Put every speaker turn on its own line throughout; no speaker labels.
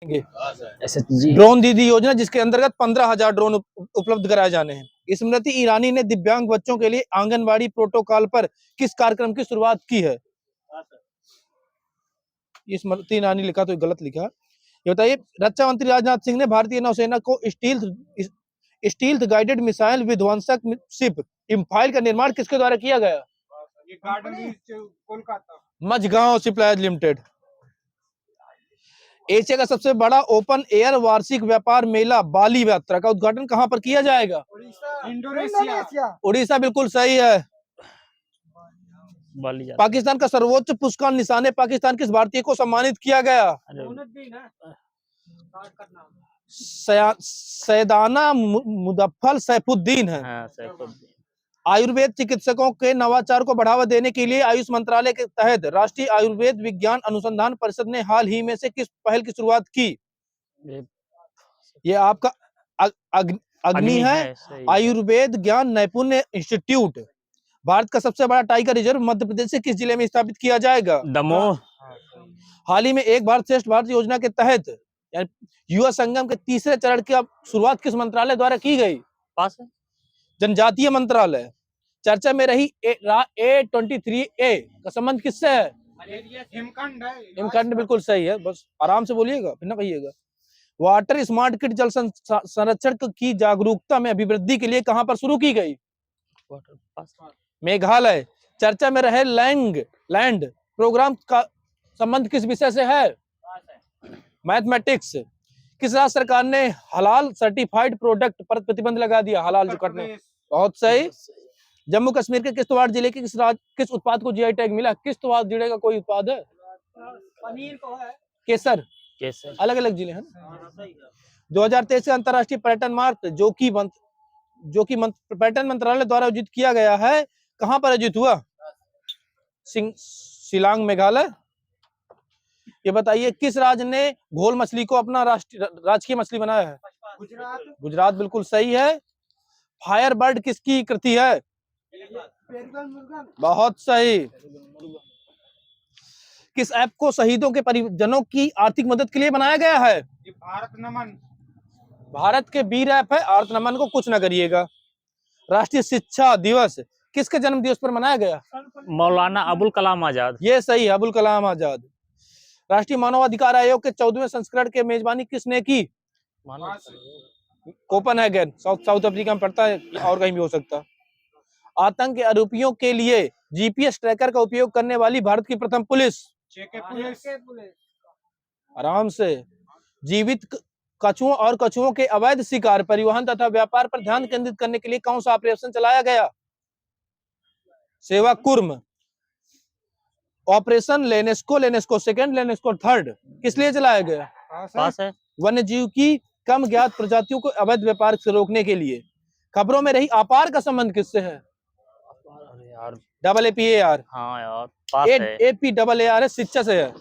SHG
drone दीदी योजना, जिसके अंतर्गत 15,000 ड्रोन उपलब्ध कराए जाने हैं। स्मृति ईरानी ने दिव्यांग बच्चों के लिए आंगनबाड़ी प्रोटोकॉल पर किस कार्यक्रम की शुरुआत की है? स्मृति ईरानी लिखा तो गलत लिखा। ये बताइए, रक्षा मंत्री राजनाथ सिंह ने भारतीय नौसेना को स्टील्थ गाइडेड मिसाइल विध्वंसक शिप इम्फाइल का निर्माण किसके द्वारा किया गया? Kolkata Mazagon shipyard limited. Asia का सबसे बड़ा ओपन एयर वार्षिक व्यापार मेला बाली यात्रा का उद्घाटन कहां पर किया जाएगा? इंडोनेशिया। उड़ीसा बिल्कुल सही है। पाकिस्तान का सर्वोच्च पुरस्कार निशाने पाकिस्तान किस भारतीय को सम्मानित किया गया? सैयदाना मुदफ्फल सैफुद्दीन है। आयुर्वेद चिकित्सकों के नवाचार को बढ़ावा देने के लिए आयुष मंत्रालय के तहत राष्ट्रीय आयुर्वेद विज्ञान अनुसंधान परिषद ने हाल ही में से किस पहल की शुरुआत की? ये आपका अग्नि है। आयुर्वेद ज्ञान नैपुण्य इंस्टीट्यूट। भारत का सबसे बड़ा टाइगर रिजर्व मध्य प्रदेश से किस जिले में स्थापित किया जाएगा? दमोह। हाल ही में एक भारत श्रेष्ठ भारत योजना के तहत युवा संगम के तीसरे चरण की शुरुआत किस मंत्रालय द्वारा की गई? जनजातीय मंत्रालय। चर्चा में रही A23A का संबंध किससे है? हिमखंड बिल्कुल सही है, बस आराम से बोलिएगा फिर ना कहिएगा। वाटर स्मार्ट किट जल संरक्षण की जागरूकता में अभिवृद्धि के लिए कहां पर शुरू की गई? मेघालय। चर्चा में रहे लैंड प्रोग्राम का संबंध किस विषय से है? मैथमेटिक्स। किस राज्य सरकार ने हलाल सर्टिफाइड प्रोडक्ट पर प्रतिबंध लगा दिया? हलाल जो करने। बहुत सही। जम्मू कश्मीर के किश्तवाड़ जिले के किस उत्पाद को जीआई टैग मिला? किश्तवाड़ जिले का कोई उत्पाद है? पनीर को है। केसर। अलग अलग जिले हैं। 2023 का अंतर्राष्ट्रीय पर्यटन मार्च जो कि पर्यटन मंत्रालय द्वारा आयोजित किया गया है, कहां पर आयोजित हुआ? शिलांग मेघालय। ये बताइए, किस राज्य ने घोल मछली को अपना राजकीय मछली बनाया है? गुजरात बिल्कुल सही है। फायर बर्ड किसकी कृति है? बहुत सही। किस ऐप को शहीदों के परिजनों की आर्थिक मदद के लिए बनाया गया है? भारत नमन। भारत के वीर ऐप है, भारत नमन को कुछ ना करिएगा। राष्ट्रीय शिक्षा दिवस किसके जन्म दिवस पर मनाया गया?
मौलाना अबुल कलाम आजाद।
ये सही है, अबुल कलाम आजाद। राष्ट्रीय मानवाधिकार आयोग के 14वें संस्करण की मेजबानी किसने की? कोपेनहेगन, साउथ अफ्रीका में पड़ता है, और कहीं भी हो सकता। आतंक के आरोपियों के लिए जीपीएस ट्रैकर का उपयोग करने वाली भारत की प्रथम पुलिस? आराम से। जीवित कछुओं और कछुओं के अवैध शिकार, परिवहन तथा व्यापार पर ध्यान केंद्रित करने के लिए कौन सा ऑपरेशन चलाया गया? सेवा कुर्म। ऑपरेशन लेनेस्को सेकंड, लेनेस्को थर्ड किस लिए चलाया गया?
पास है।
वन्य जीव की कम ज्ञात प्रजातियों को अवैध व्यापार से रोकने के लिए। खबरों में रही अपार का संबंध किससे है? AAPAR।
हाँ यार, पास है।
APAAR है, शिक्षा से है।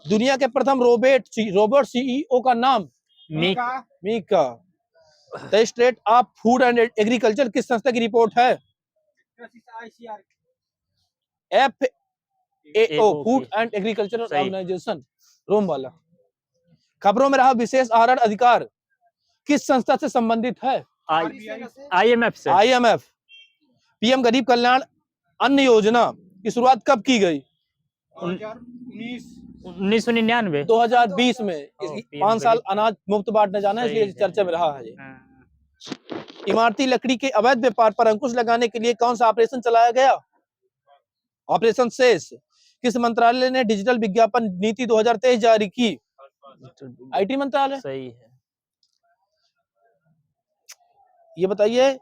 दुनिया के प्रथम रोबोट सीईओ का नाम? Mika. The state of food and agriculture किस संस्था की रिपोर्ट है? FAO, food and agriculture organisation, Rome वाला। खबरों में रहा विशेष आहार अधिकार किस संस्था से संबंधित है?
IMF से।
IMF। पीएम गरीब कल्याण अन्न योजना की शुरुआत कब की गई?
1999।
2020 में। 5 साल अनाज मुफ्त बांटने जाना है, इसलिए चर्चा में रहा है। इमारती लकड़ी के अवैध व्यापार पर अंकुश लगाने के लिए कौन सा ऑपरेशन चलाया गया? ऑपरेशन शेष। किस मंत्रालय ने डिजिटल विज्ञापन नीति 2023 जारी की? IT मंत्रालय।
सही है।
ये बताइए,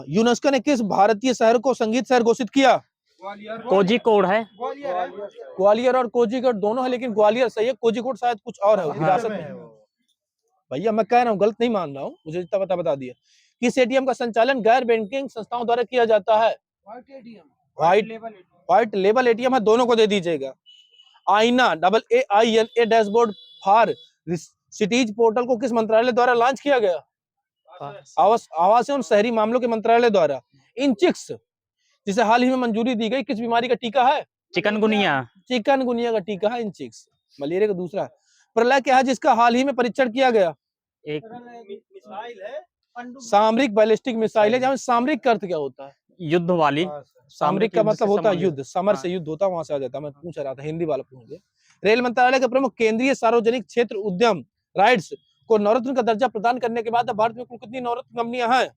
यूनेस्को ने किस भारतीय शहर को संगीत शहर घोषित किया?
कोझिकोड है।
ग्वालियर और कोझिकोड दोनों है, लेकिन ग्वालियर सही है, कोझिकोड शायद कुछ और है, विरासत में। भैया मैं कह रहा हूँ, गलत नहीं मान रहा हूँ, मुझे इतना बता दिया। किस एटीएम का संचालन गैर बैंकिंग संस्थाओं द्वारा किया जाता है? व्हाइट लेबल एटीएम है, दोनों को दे दीजिएगा। आईना AAINA dashboard for cities portal को किस मंत्रालय द्वारा लॉन्च किया गया? आवास एवं शहरी मामलों के मंत्रालय द्वारा। इनचिक्स जिसे हाल ही में मंजूरी दी गई, किस बीमारी का टीका है?
चिकनगुनिया।
चिकनगुनिया का टीका है इन चिक्स। मलेरिया का दूसरा है प्रलय क्या है जिसका हाल ही में परीक्षण किया गया?
एक
मिसाइल है
सामरिक बैलिस्टिक मिसाइल है। जहाँ सामरिक का अर्थ क्या होता है?
युद्ध वाली।
सामरिक का
युद्ध
मतलब
से
होता है
संबंधित।
युद्ध, समर
हाँ।
से युद्ध होता है, वहां से आ जाता है। मैं पूछ रहा था, हिंदी वाला पूछ गया। रेल मंत्रालय के प्रमुख केंद्रीय सार्वजनिक क्षेत्र उद्यम राइट्स को नवरत्न का दर्जा प्रदान करने के बाद अब भारत में कुल कितनी नवरत्न कंपनियां हैं?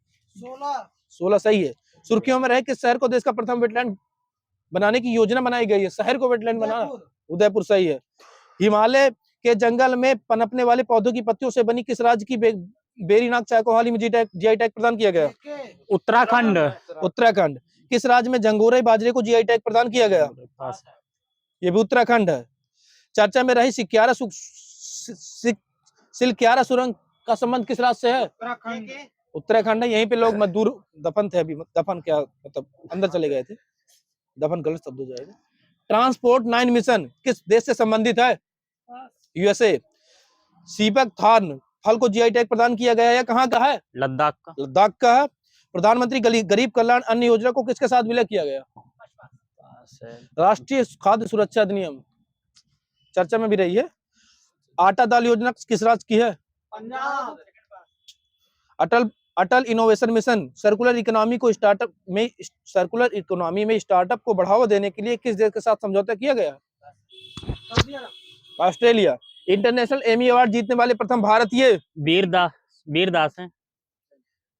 16 सही है। सुर्खियों में रहे किस शहर को देश का प्रथम वेटलैंड बनाने की योजना बनाई गई है? शहर को वेटलैंड बनाना, उदयपुर सही है। हिमालय के जंगल में पनपने वाले पौधों की पत्तियों से बनी किस राज्य की बेरीनाग चाय को हाल ही में जीआई टैग प्रदान किया गया?
उत्तराखंड।
उत्तराखंड। किस राज्य में जंगोरे बाजरे को जीआई टैग प्रदान किया गया? ये भी उत्तराखंड है। चर्चा में रही सिलक्यारा सुरंग का संबंध किस राज्य से है? उत्तराखंड है। यहीं पे लोग मजदूर दफन थे। अभी दफन क्या मतलब अंदर चले गए थे, दफन गलत शब्द हो जाएगा। ट्रांसपोर्ट 9 मिशन किस देश से संबंधित है? यूएसए। सीपक थार्न फल को जीआई टैग प्रदान किया गया है, कहाँ का है?
लद्दाख का।
लद्दाख का है। प्रधानमंत्री गरीब कल्याण अन्न योजना को किसके साथ विलय किया गया? राष्ट्रीय खाद्य सुरक्षा अधिनियम चर्चा में भी रही है। आटा दाल योजना किस राज्य की है?
पंजाब।
अटल इनोवेशन मिशन सर्कुलर इकोनॉमी में स्टार्टअप को बढ़ावा देने के लिए किस देश के साथ समझौता किया गया? ऑस्ट्रेलिया। इंटरनेशनल एमी अवार्ड जीतने वाले प्रथम भारतीय?
वीरदास हैं।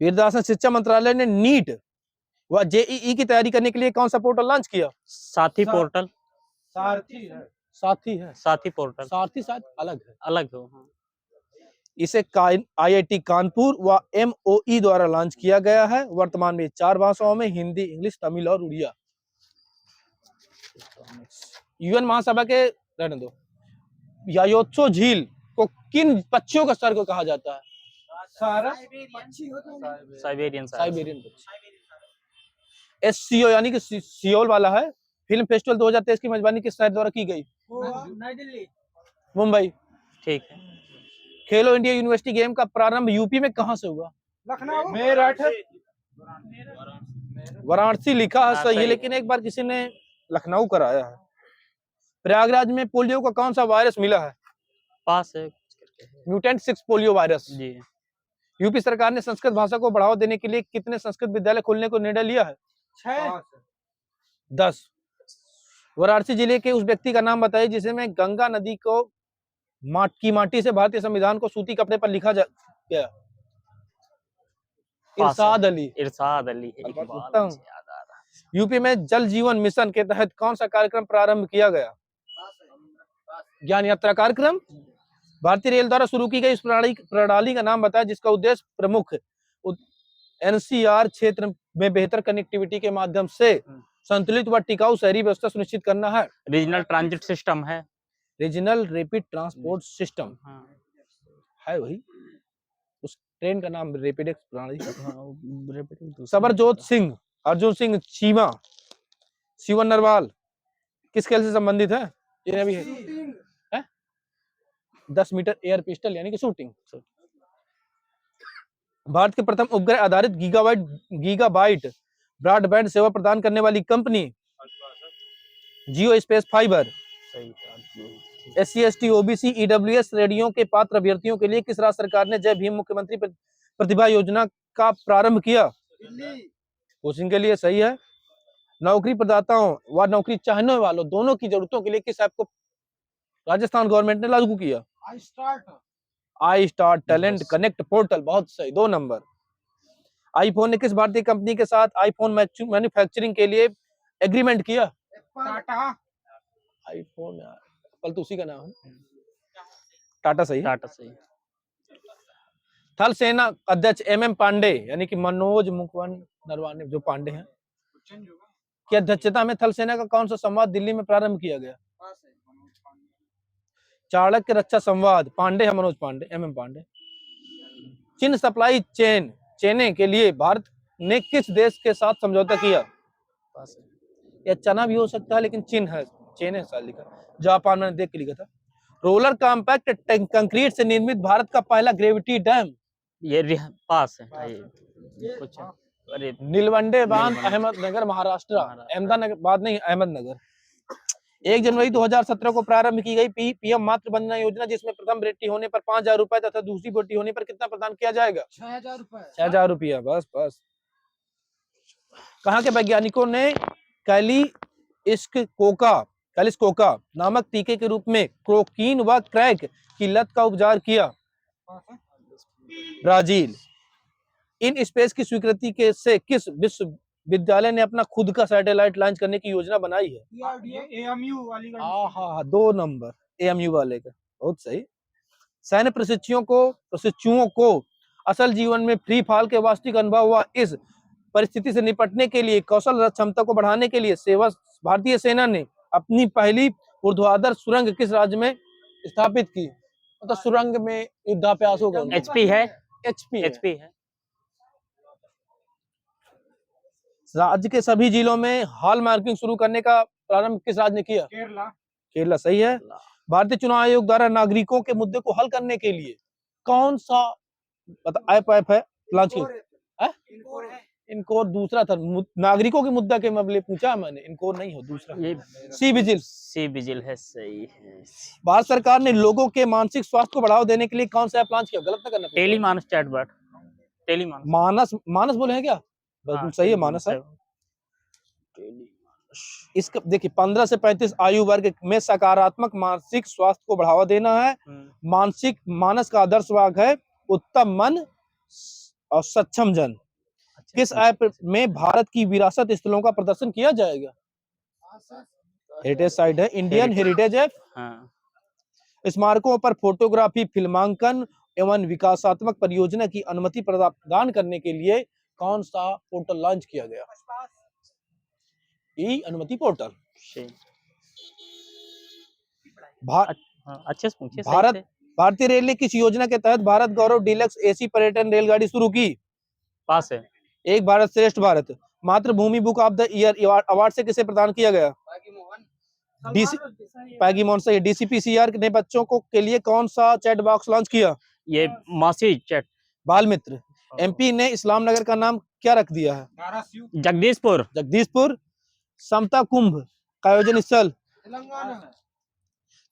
वीरदास ने। शिक्षा मंत्रालय ने नीट व जेईई की तैयारी करने के लिए कौन सा पोर्टल लॉन्च किया?
साथी पोर्टल।
साथी है।
साथी पोर्टल।
साथी शायद
अलग हो। हाँ।
इसे आईआईटी कानपुर व एमओई द्वारा लॉन्च किया गया है। वर्तमान में 4 भाषाओं में हिंदी, इंग्लिश, तमिल और उड़िया। यूएन महासभा के रहने दो। यायोत्सो झील को किन पक्षियों का स्वर्ग कहा जाता है?
साइबेरियन
पक्षी। एससीओ यानी कि सियोल वाला है। फिल्म फेस्टिवल 2023 की मेजबानी किस शहर द्वारा की गई?
नई दिल्ली।
मुंबई।
ठीक है।
खेलो इंडिया यूनिवर्सिटी गेम का प्रारंभ यूपी में कहां से हुआ?
लखनऊ।
मेरठ। वाराणसी लिखा है सही है, लेकिन एक बार किसी ने लखनऊ कराया है। प्रयागराज में पोलियो का कौन सा वायरस मिला है?
पास है।
म्यूटेंट 6 पोलियो वायरस
जी।
यूपी सरकार ने संस्कृत भाषा को बढ़ावा देने के लिए कितने संस्कृत विद्यालय खोलने को निर्णय लिया है? 10। वाराणसी जिले के उस व्यक्ति का नाम बताइए जिसमें गंगा नदी को माटी से भारतीय संविधान को सूती कपड़े पर लिखा गया। इरशाद अली। यूपी में जल जीवन मिशन के तहत कौन सा कार्यक्रम प्रारंभ किया गया? ज्ञान यात्रा कार्यक्रम। भारतीय रेल द्वारा शुरू की गई इस प्रणाली का नाम बताया जिसका उद्देश्य प्रमुख एनसीआर क्षेत्र में बेहतर कनेक्टिविटी के माध्यम से संतुलित व टिकाऊ शहरी व्यवस्था सुनिश्चित करना है।
रीजनल ट्रांजिट सिस्टम है।
रीजनल रैपिड ट्रांसपोर्ट सिस्टम है वही। उस ट्रेन का नाम रैपिडेक्स प्रणाली। सबरजोत सिंह, अर्जुन सिंह चीमा, शिवन नरवाल किस खेल से संबंधित है? ये भी है 10 मीटर एयर पिस्टल यानी कि शूटिंग। भारत के प्रथम उपग्रह आधारित गीगाबाइट ब्रॉडबैंड सेवा प्रदान करने वाली company Jio space fiber. SC/ST OBC EWS श्रेणियों के पात्र अभ्यर्थियों के लिए किस राज्य सरकार ने जय भीम मुख्यमंत्री प्रतिभा योजना का प्रारंभ किया? कोचिंग के लिए सही है। नौकरी प्रदाताओं व नौकरी चाहने वालों दोनों की जरूरतों के लिए किस ऐप को राजस्थान गवर्नमेंट ने लागू किया? I start talent connect portal. बहुत सही, 2 नंबर। आईफोन ने किस भारतीय कंपनी के साथ आईफोन मैन्युफैक्चरिंग के लिए एग्रीमेंट किया? टाटा। आईफोन एप्पल तो उसी का नाम है। टाटा सही। थल सेना अध्यक्ष MM पांडे यानी कि मनोज मुकुंद नरवाने जो पांडे हैं की अध्यक्षता में थल सेना का कौन सा संवाद दिल्ली में प्रारंभ किया गया? चाणक्य रक्षा संवाद। पांडे है मनोज पांडे, MM पांडे। चीन सप्लाई चेने के लिए भारत ने किस देश के साथ समझौता किया? या चना भी हो सकता है लेकिन चीन है, चेन है साल लिखा। जापान मैंने देख के लिखा था। रोलर कॉम्पैक्ट कंक्रीट से निर्मित भारत का पहला ग्रेविटी डैम।
ये पास है। ये कुछ
नीलवंडे बांध, अहमदनगर महाराष्ट्र। अहमदाबाद नहीं, अहमदनगर। 1 जनवरी 2017 को प्रारंभ की गई पीएम मातृ वंदना योजना, जिसमें प्रथम बेटी होने पर 5,000 रुपए तथा दूसरी बेटी होने पर कितना प्रदान किया जाएगा?
6,000 रुपए।
6,000 रुपया। बस बस। कहाँ के वैज्ञानिकों ने कैलिस्कोका नामक टीके के रूप में कोकीन व क्रैक की लत का उपचार किया? ब्राजील। इन स्पेस की स्वीकृति के से किस विश्वविद्यालय ने अपना खुद का सैटेलाइट लॉन्च करने की योजना बनाई है?
AMU वाली
हाँ, 2 नंबर AMU वाले का, बहुत सही। सैन्य प्रशिक्षुओं को असल जीवन में फ्री फॉल के वास्तविक अनुभव हुआ। इस परिस्थिति से निपटने के लिए कौशल क्षमता को बढ़ाने के लिए भारतीय सेना ने अपनी पहली ऊर्ध्वाधर सुरंग किस राज्य में स्थापित की? मतलब सुरंग में युद्धाभ्यास होगा।
HP है,
HP
HP है।
राज्य के सभी जिलों में हॉल मार्किंग शुरू करने का प्रारंभ किस राज्य ने किया? केरला सही है। भारतीय चुनाव आयोग द्वारा नागरिकों के मुद्दे को हल करने के लिए कौन सा ऐप है लॉन्च किया? इनकोर दूसरा था, नागरिकों के मुद्दा के मामले पूछा मैंने, इनकोर नहीं हो, दूसरा
ये
सी
विजिल है, सही है।
भारत सरकार ने लोगों के मानसिक स्वास्थ्य को बढ़ावा देने के लिए कौन सा ऐप लॉन्च किया? गलत ना करना।
टेलीमानस चैटबॉट,
मानस बोले हैं क्या? बिल्कुल सही है, मानस है। इसका देखिए 15 से 35 आयु वर्ग में सकारात्मक मानसिक स्वास्थ्य को बढ़ावा देना है। मानस का आदर्श वाक्य है उत्तम मन और सक्षम जन। किस ऐप में भारत की विरासत स्थलों का प्रदर्शन किया जाएगा? हेरिटेज साइट है, इंडियन हेरिटेज ऐप। स्मारकों पर फोटोग्राफी, फिल्मांकन एवं विकासात्मक परियोजना की अनुमति प्रदान करने के लिए कौन सा पोर्टल लॉन्च किया गया? ई अनुमति पोर्टल।
अच्छे से पूछिए।
भारतीय रेल ने किस योजना के तहत भारत गौरव डीलक्स AC पर्यटन रेलगाड़ी शुरू की?
पास है।
एक भारत श्रेष्ठ भारत मातृभूमि book of the year award से किसे प्रदान किया गया? पैगी मोहन से। DCPCR ने बच्चों को के लिए कौन सा चैट बॉक्स लॉन्च किया?
ये मासी चैट।
बाल मित्र। MP ने इस्लाम नगर का नाम क्या रख दिया है?
जगदीशपुर।
समता कुंभ का आयोजन स्थल?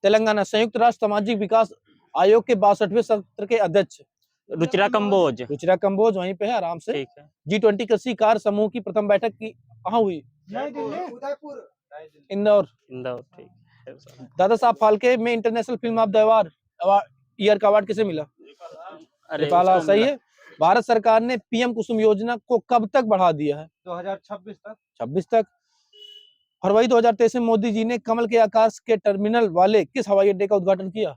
तेलंगाना। संयुक्त राष्ट्र सामाजिक विकास आयोग के 62वें सत्र के अध्यक्ष?
रुचिरा कंबोज
वहीं पे है, आराम से।
ठीक है।
G20 कृषि कार्य समूह की प्रथम बैठक की कहाँ हुई? इंदौर।
ठीक है।
दादा साहब फाल्के में international film of the year का अवार्ड किसे मिला? नेपाल। सही है। भारत सरकार ने PM कुसुम योजना को कब तक बढ़ा दिया है? 2026 तक। फरवरी 2023 में मोदी जी ने कमल के आकार के टर्मिनल वाले किस हवाई अड्डे का उद्घाटन किया?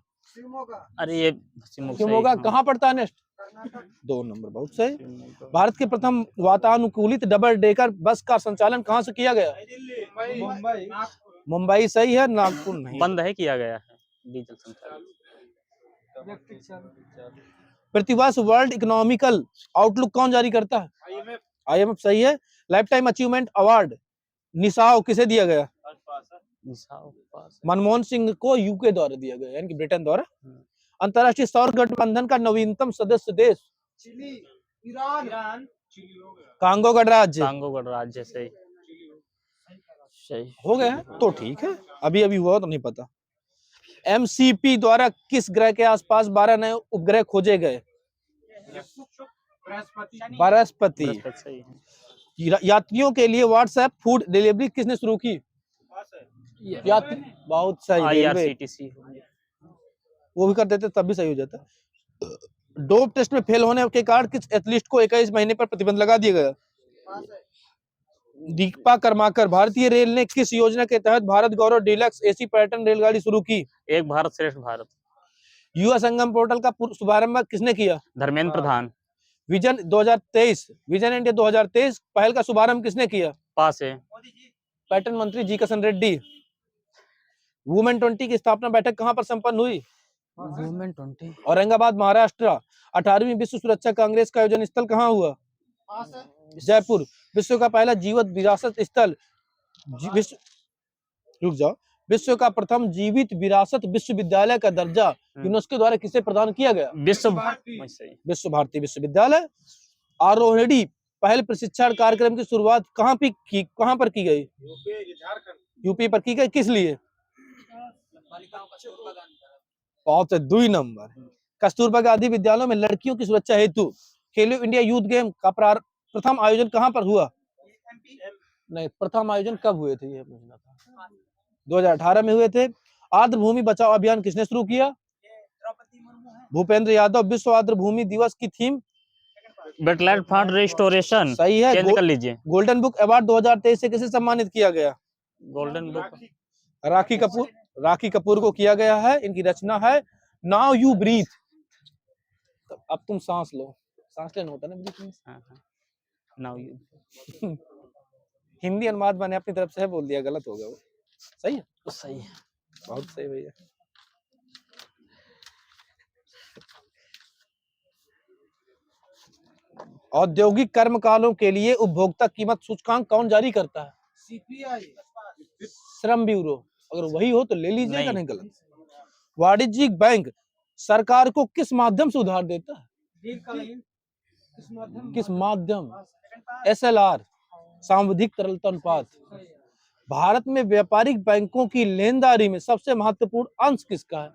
अरे ये
शिमोगा। कहाँ पड़ता है नेक्स्ट? 2 नंबर, बहुत सही। भारत के प्रथम वातानुकूलित डबल डेकर बस का संचालन कहाँ से किया गया? मुंबई। सही है। नागपुर नहीं,
बंद है, किया गया है डीजल संचालन।
प्रतिवर्ष वर्ल्ड इकोनॉमिकल आउटलुक कौन जारी करता है? IMF। सही है। लाइफ टाइम अचीवमेंट अवार्ड निसाव किसे दिया गया? मनमोहन सिंह को UK द्वारा दिया गया, यानी कि ब्रिटेन द्वारा। अंतरराष्ट्रीय सौर गठबंधन का नवीनतम सदस्य देश?
ईरान।
कांगो गणराज्य।
सही
हो गया है तो ठीक है, अभी हुआ तो नहीं पता। MCP द्वारा किस ग्रह के आसपास 12 नए उपग्रह खोजे गए? बृहस्पति। यात्रियों के लिए व्हाट्सएप फूड डिलीवरी किसने शुरू की? यात्री। बहुत सही।
IRCTC।
वो भी कर देते तब भी सही हो जाता। डोप टेस्ट में फेल होने के कारण किस एथलीट को 21 महीने पर प्रतिबंध लगा दिया गया? दीपा कर्माकर। भारतीय रेल ने किस योजना के तहत भारत गौरव डीलक्स AC पर्यटन रेलगाड़ी शुरू की?
एक भारत श्रेष्ठ भारत।
युवा संगम पोर्टल का शुभारंभ किसने किया?
धर्मेंद्र प्रधान।
विजन इंडिया 2023 पहल का शुभारंभ किसने किया?
पास है।
पर्यटन मंत्री जी किशन रेड्डी। वुमेन 20 की स्थापना बैठक कहां पर संपन्न हुई?
वुमेन 20
औरंगाबाद, महाराष्ट्र। 18वीं विश्व सुरक्षा कांग्रेस का आयोजन स्थल कहाँ हुआ? जयपुर। विश्व का पहला जीवित विरासत स्थल विश्व का प्रथम जीवित विरासत विश्वविद्यालय का दर्जा यूनेस्को द्वारा किसे प्रदान किया गया? विश्व भारती विश्वविद्यालय। आरोहिणी पहल प्रशिक्षण कार्यक्रम की शुरुआत कहाँ पर की गई? यूपी पर की गई। किस लिए? बहुत है 2 नंबर। कस्तूरबा गांधी विद्यालयों में लड़कियों की सुरक्षा हेतु खेलो इंडिया यूथ गेम का प्रथम आयोजन कहां पर हुआ? नहीं, प्रथम आयोजन कब हुए थे ये पूछना था। 2018 में हुए थे। आर्द्र भूमि बचाओ अभियान किसने शुरू किया? भूपेंद्र यादव। विश्व आर्द्र भूमि दिवस की थीम?
Wetland fund restoration.
सही है।
चेंज कर लीजिए।
गोल्डन बुक अवार्ड 2023 से किसे सम्मानित किया गया?
गोल्डन बुक
राखी कपूर। राखी कपूर को किया गया है। इनकी रचना है नाउ यू ब्रीथ। अब तुम सांस लो। सांस लेना होता है ना बीच में।
Now you.
हिंदी अनुवाद मैंने अपनी तरफ से बोल दिया, गलत हो गया वो। सही है?
सही है,
बहुत सही भैया। औद्योगिक कर्मकालों के लिए उपभोक्ता कीमत सूचकांक कौन जारी करता है?
सीपीआई।
श्रम ब्यूरो। अगर वही हो तो ले लीजिएगा, नहीं गलत। वाणिज्यिक बैंक सरकार को किस माध्यम से उधार देता है? किस माध्यम? SLR, सांविधिक तरलता अनुपात। भारत में व्यापारिक बैंकों की लेनदारी में सबसे महत्वपूर्ण अंश किसका है?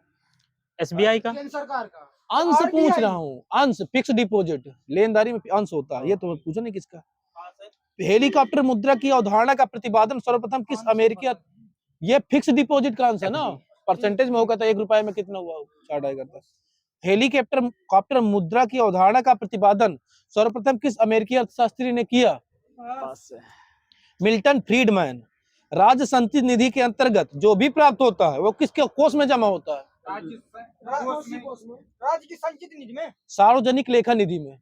SBI का।
सरकार का
अंश पूछ रहा हूँ, अंश। फिक्स डिपॉजिट लेनदारी में अंश होता है, ये तो पूछा नहीं किसका। हेलीकॉप्टर मुद्रा की अवधारणा का प्रतिपादन सर्वप्रथम किस अमेरिकी? ये फिक्स डिपॉजिट का अंश है ना, परसेंटेज में होगा तो 1 रुपए में कितना हुआ चार्ट आया करता। हेलीकॉप्टर मुद्रा की अवधारणा का प्रतिपादन सर्वप्रथम किस अमेरिकी अर्थशास्त्री ने किया? Milton Friedman. राज्य संचित निधि के अंतर्गत जो भी प्राप्त होता है वो किसके कोष में जमा होता है?
राज्य की संचित निधि में,
सार्वजनिक लेखा निधि में।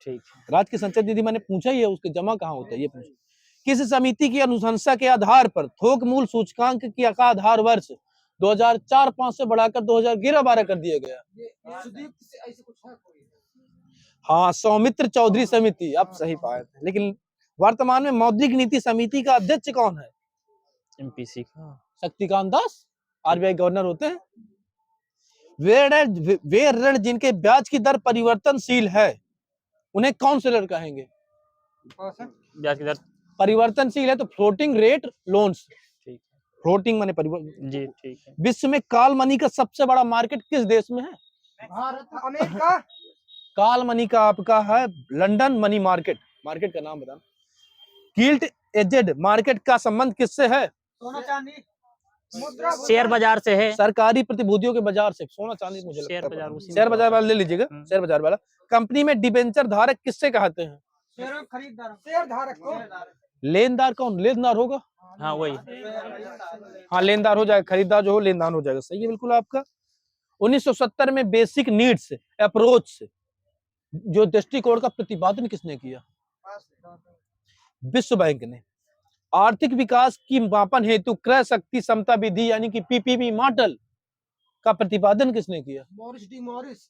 ठीक।
राज्य की संचित निधि मैंने पूछा ही है, उसके जमा कहाँ होता है ये पूछा। किस समिति की अनुशंसा के आधार पर थोक मूल सूचकांक का आधार वर्ष 2004-5 से बढ़ाकर 2011-12 कर दिया गया?
ऐसे कुछ है कोई?
हाँ, सौमित्र चौधरी समिति। अब सही पाए थे। लेकिन वर्तमान में मौद्रिक नीति समिति का अध्यक्ष कौन है?
MPC का
शक्तिकांत दास, RBI गवर्नर होते हैं। वे ऋण जिनके ब्याज की दर परिवर्तनशील है उन्हें काउंसलर कहेंगे?
ब्याज की दर
परिवर्तनशील है तो फ्लोटिंग रेट लोन्स।
ठीक।
फ्लोटिंग माने परिवर्तन।
जी ठीक है।
विश्व में काल मनी का सबसे बड़ा मार्केट किस देश में है?
भारत, अमेरिका।
काल मनी का आपका है लंदन मनी मार्केट। मार्केट का नाम बताना। गिल्ट एजेड मार्केट का संबंध किससे है?
सोना चांदी, मुद्रा,
शेयर बाजार से है।
सरकारी प्रतिभूतियों के बाजार से। सोना चांदी मुझे
शेयर
लगता
बाजार
है।
उसी में
शेयर बाजार वाला ले लीजिएगा।
हम्म।
शेयर बाजार वाला। कंपनी में डिबेंचर धारक किससे कहते हैं?
शेयर खरीदार, शेयर धारक को।
लेनदार कौन? लेनदार होगा।
हाँ वही।
हाँ, लेनदार हो जाएगा। खरीदार जो हो लेनदार हो जाएगा। सही है बिल्कुल आपका। 1970 में बेसिक नीड्स अप्रोच जो दृष्टिकोण का प्रतिपादन किसने किया? विश्व बैंक ने। आर्थिक विकास की मापन हेतु क्रय शक्ति समता विधि यानी कि PPP मॉडल का प्रतिपादन किसने किया?
Morris D Morris.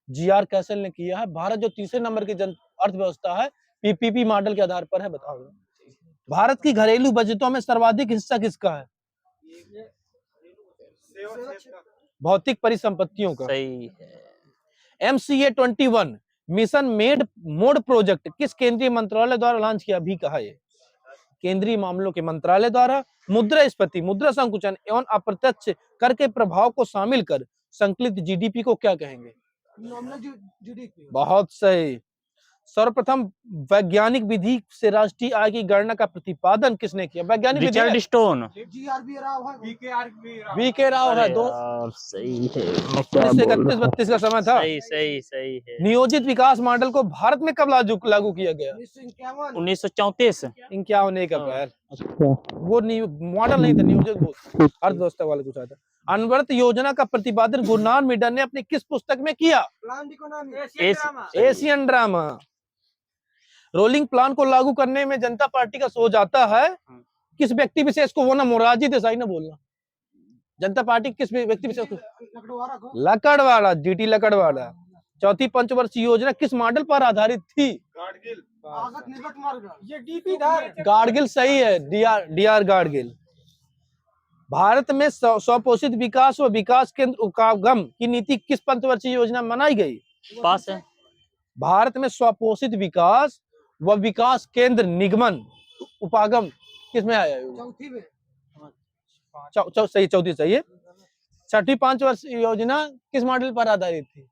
GR castle ने किया है। भारत जो तीसरे नंबर की अर्थव्यवस्था है PPP मॉडल के आधार पर है। बताओ, भारत की घरेलू बजटों में सर्वाधिक हिस्सा किसका है? भौतिक परिसंपत्तियों का।
सही है।
MCA 21 mission made mode project किस केंद्रीय मंत्रालय द्वारा लॉन्च किया? भी कहा है केंद्रीय मामलों के मंत्रालय द्वारा। मुद्रास्फीति मुद्रा संकुचन एवं अप्रत्यक्ष कर के प्रभाव को शामिल कर संकलित GDP को क्या कहेंगे?
GDP।
बहुत सही। सर्वप्रथम वैज्ञानिक विधि से राष्ट्रीय आय की गणना का प्रतिपादन किसने किया? वैज्ञानिक विधि
रिचर्ड स्टोन।
GRB राव है,
VK राव है। दो
सही है।
1931-32 का समय था।
सही है।
नियोजित विकास मॉडल को भारत में कब लागू किया गया?
1934।
51 का पैर। वो मॉडल नहीं था, नियोजित अर्थव्यवस्था वाला कुछ आता। अनवरत योजना का प्रतिपादन गुरनान मिडर ने अपनी किस पुस्तक में किया? Asian drama. रोलिंग प्लान को लागू करने में जनता पार्टी का सोच आता है किस व्यक्ति विशेष को? वो ना मोरारजी देसाई ना बोलना। जनता पार्टी किस व्यक्ति विशेष को? लकड़वाला, GT लकड़वाला। चौथी पंचवर्षीय योजना किस मॉडल पर आधारित थी? गाडगिल। सही है, DR गाडगिल। भारत में स्वपोषित विकास व विकास केंद्र उपागम की नीति किस पंचवर्षीय योजना बनाई गई?
पास है।
भारत में स्वपोषित विकास व विकास केंद्र निगमन उपागम किसमें आया? चौथी में। सही, चौथी सही है। छठी 5 वर्ष योजना किस मॉडल पर आधारित थी?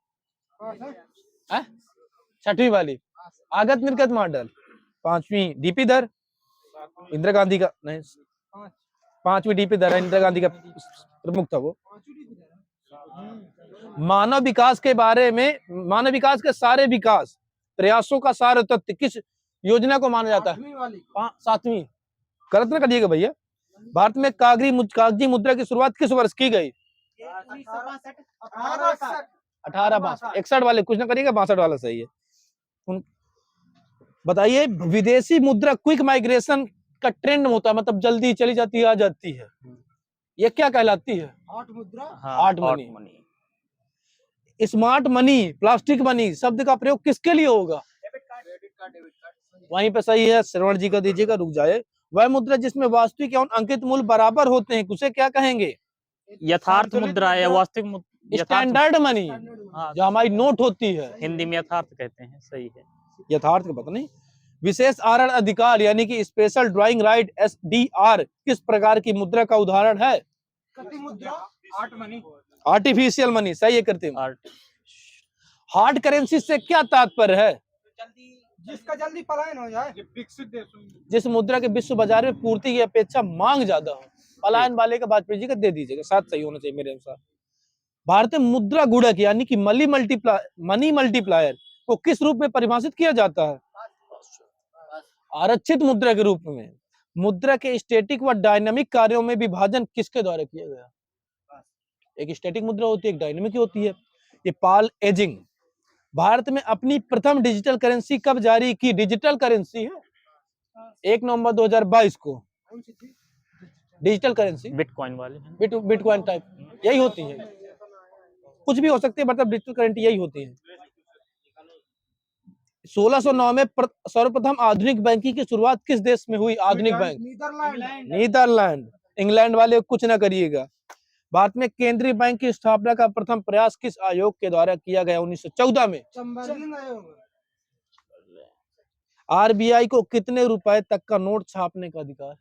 है? छठी वाली आगत निर्गत मॉडल। 5वीं डीपी दर इंदिरा गांधी का नहीं, 5वीं डीपी दर इंदिरा गांधी का प्रमुख था वो। मानव विकास के बारे में, मानव विकास के सारे विकास प्रयासों का सार तत्व किस योजना को माना जाता है? 7वीं। गलत ना करिएगा भैया। भारत में कागजी मुद्रा की शुरुआत किस वर्ष की गई? 1862। 61 वाले कुछ ना करिएगा, 62 वाला सही है। बताइए, विदेशी मुद्रा क्विक माइग्रेशन का ट्रेंड होता है, मतलब जल्दी चली जाती है, आ जाती है, ये क्या कहलाती है?
हॉट मुद्रा।
Hot money. Smart money, plastic money शब्द का प्रयोग किसके लिए होगा? वहीं पे सही है, श्रवण जी का दीजिएगा, रुक जाए। वह मुद्रा जिसमें वास्तविक एवं अंकित मूल्य बराबर होते हैं उसे क्या कहेंगे?
यथार्थ मुद्रा या वास्तविक मुद्रा।
स्टैंडर्ड मनी,
हाँ,
जो हमारी नोट होती है,
हिंदी में यथार्थ कहते हैं, सही है।
यथार्थ का पता नहीं। विशेष आरण अधिकार यानी कि स्पेशल ड्राइंग राइट SDR किस प्रकार की मुद्रा का उदाहरण है?
कृत्रिम मुद्रा। Hot money.
आर्टिफिशियल मनी, सही है। कृत्रिम। हार्ड करेंसी से क्या तात्पर्य है?
जिसका जल्दी पलायन हो जाए। विकसित देशों में
जिस मुद्रा के विश्व बाजार में पूर्ति की अपेक्षा मांग ज्यादा हो। पलायन वाले का वाजपेयी जी का दे दीजिएगा, साथ सही होना चाहिए मेरे अनुसार। भारतीय मुद्रा गुणक यानी कि मनी मल्टीप्लायर को किस रूप में परिभाषित किया जाता है? आरक्षित मुद्रा के रूप में। मुद्रा के स्टैटिक व डायनामिक कार्यों में विभाजन किसके द्वारा किया गया? एक स्टैटिक मुद्रा होती है, एक डायनामिक होती है। ये पॉल एजिंग। भारत में अपनी प्रथम डिजिटल करेंसी कब जारी की? डिजिटल करेंसी है 1 नवंबर 2022 को। डिजिटल करेंसी
बिटकॉइन वाले
बिटकॉइन टाइप यही होती है, कुछ भी हो सकती है, मतलब डिजिटल करेंसी यही होती है। 1609 में सर्वप्रथम आधुनिक बैंकिंग की शुरुआत किस देश में हुई? आधुनिक बैंक नीदरलैंड। इंग्लैंड वाले कुछ ना करिएगा। भारत में केंद्रीय बैंक की स्थापना का प्रथम प्रयास किस आयोग के द्वारा किया गया? 1914 में। RBI को कितने रुपए तक का नोट छापने का अधिकार?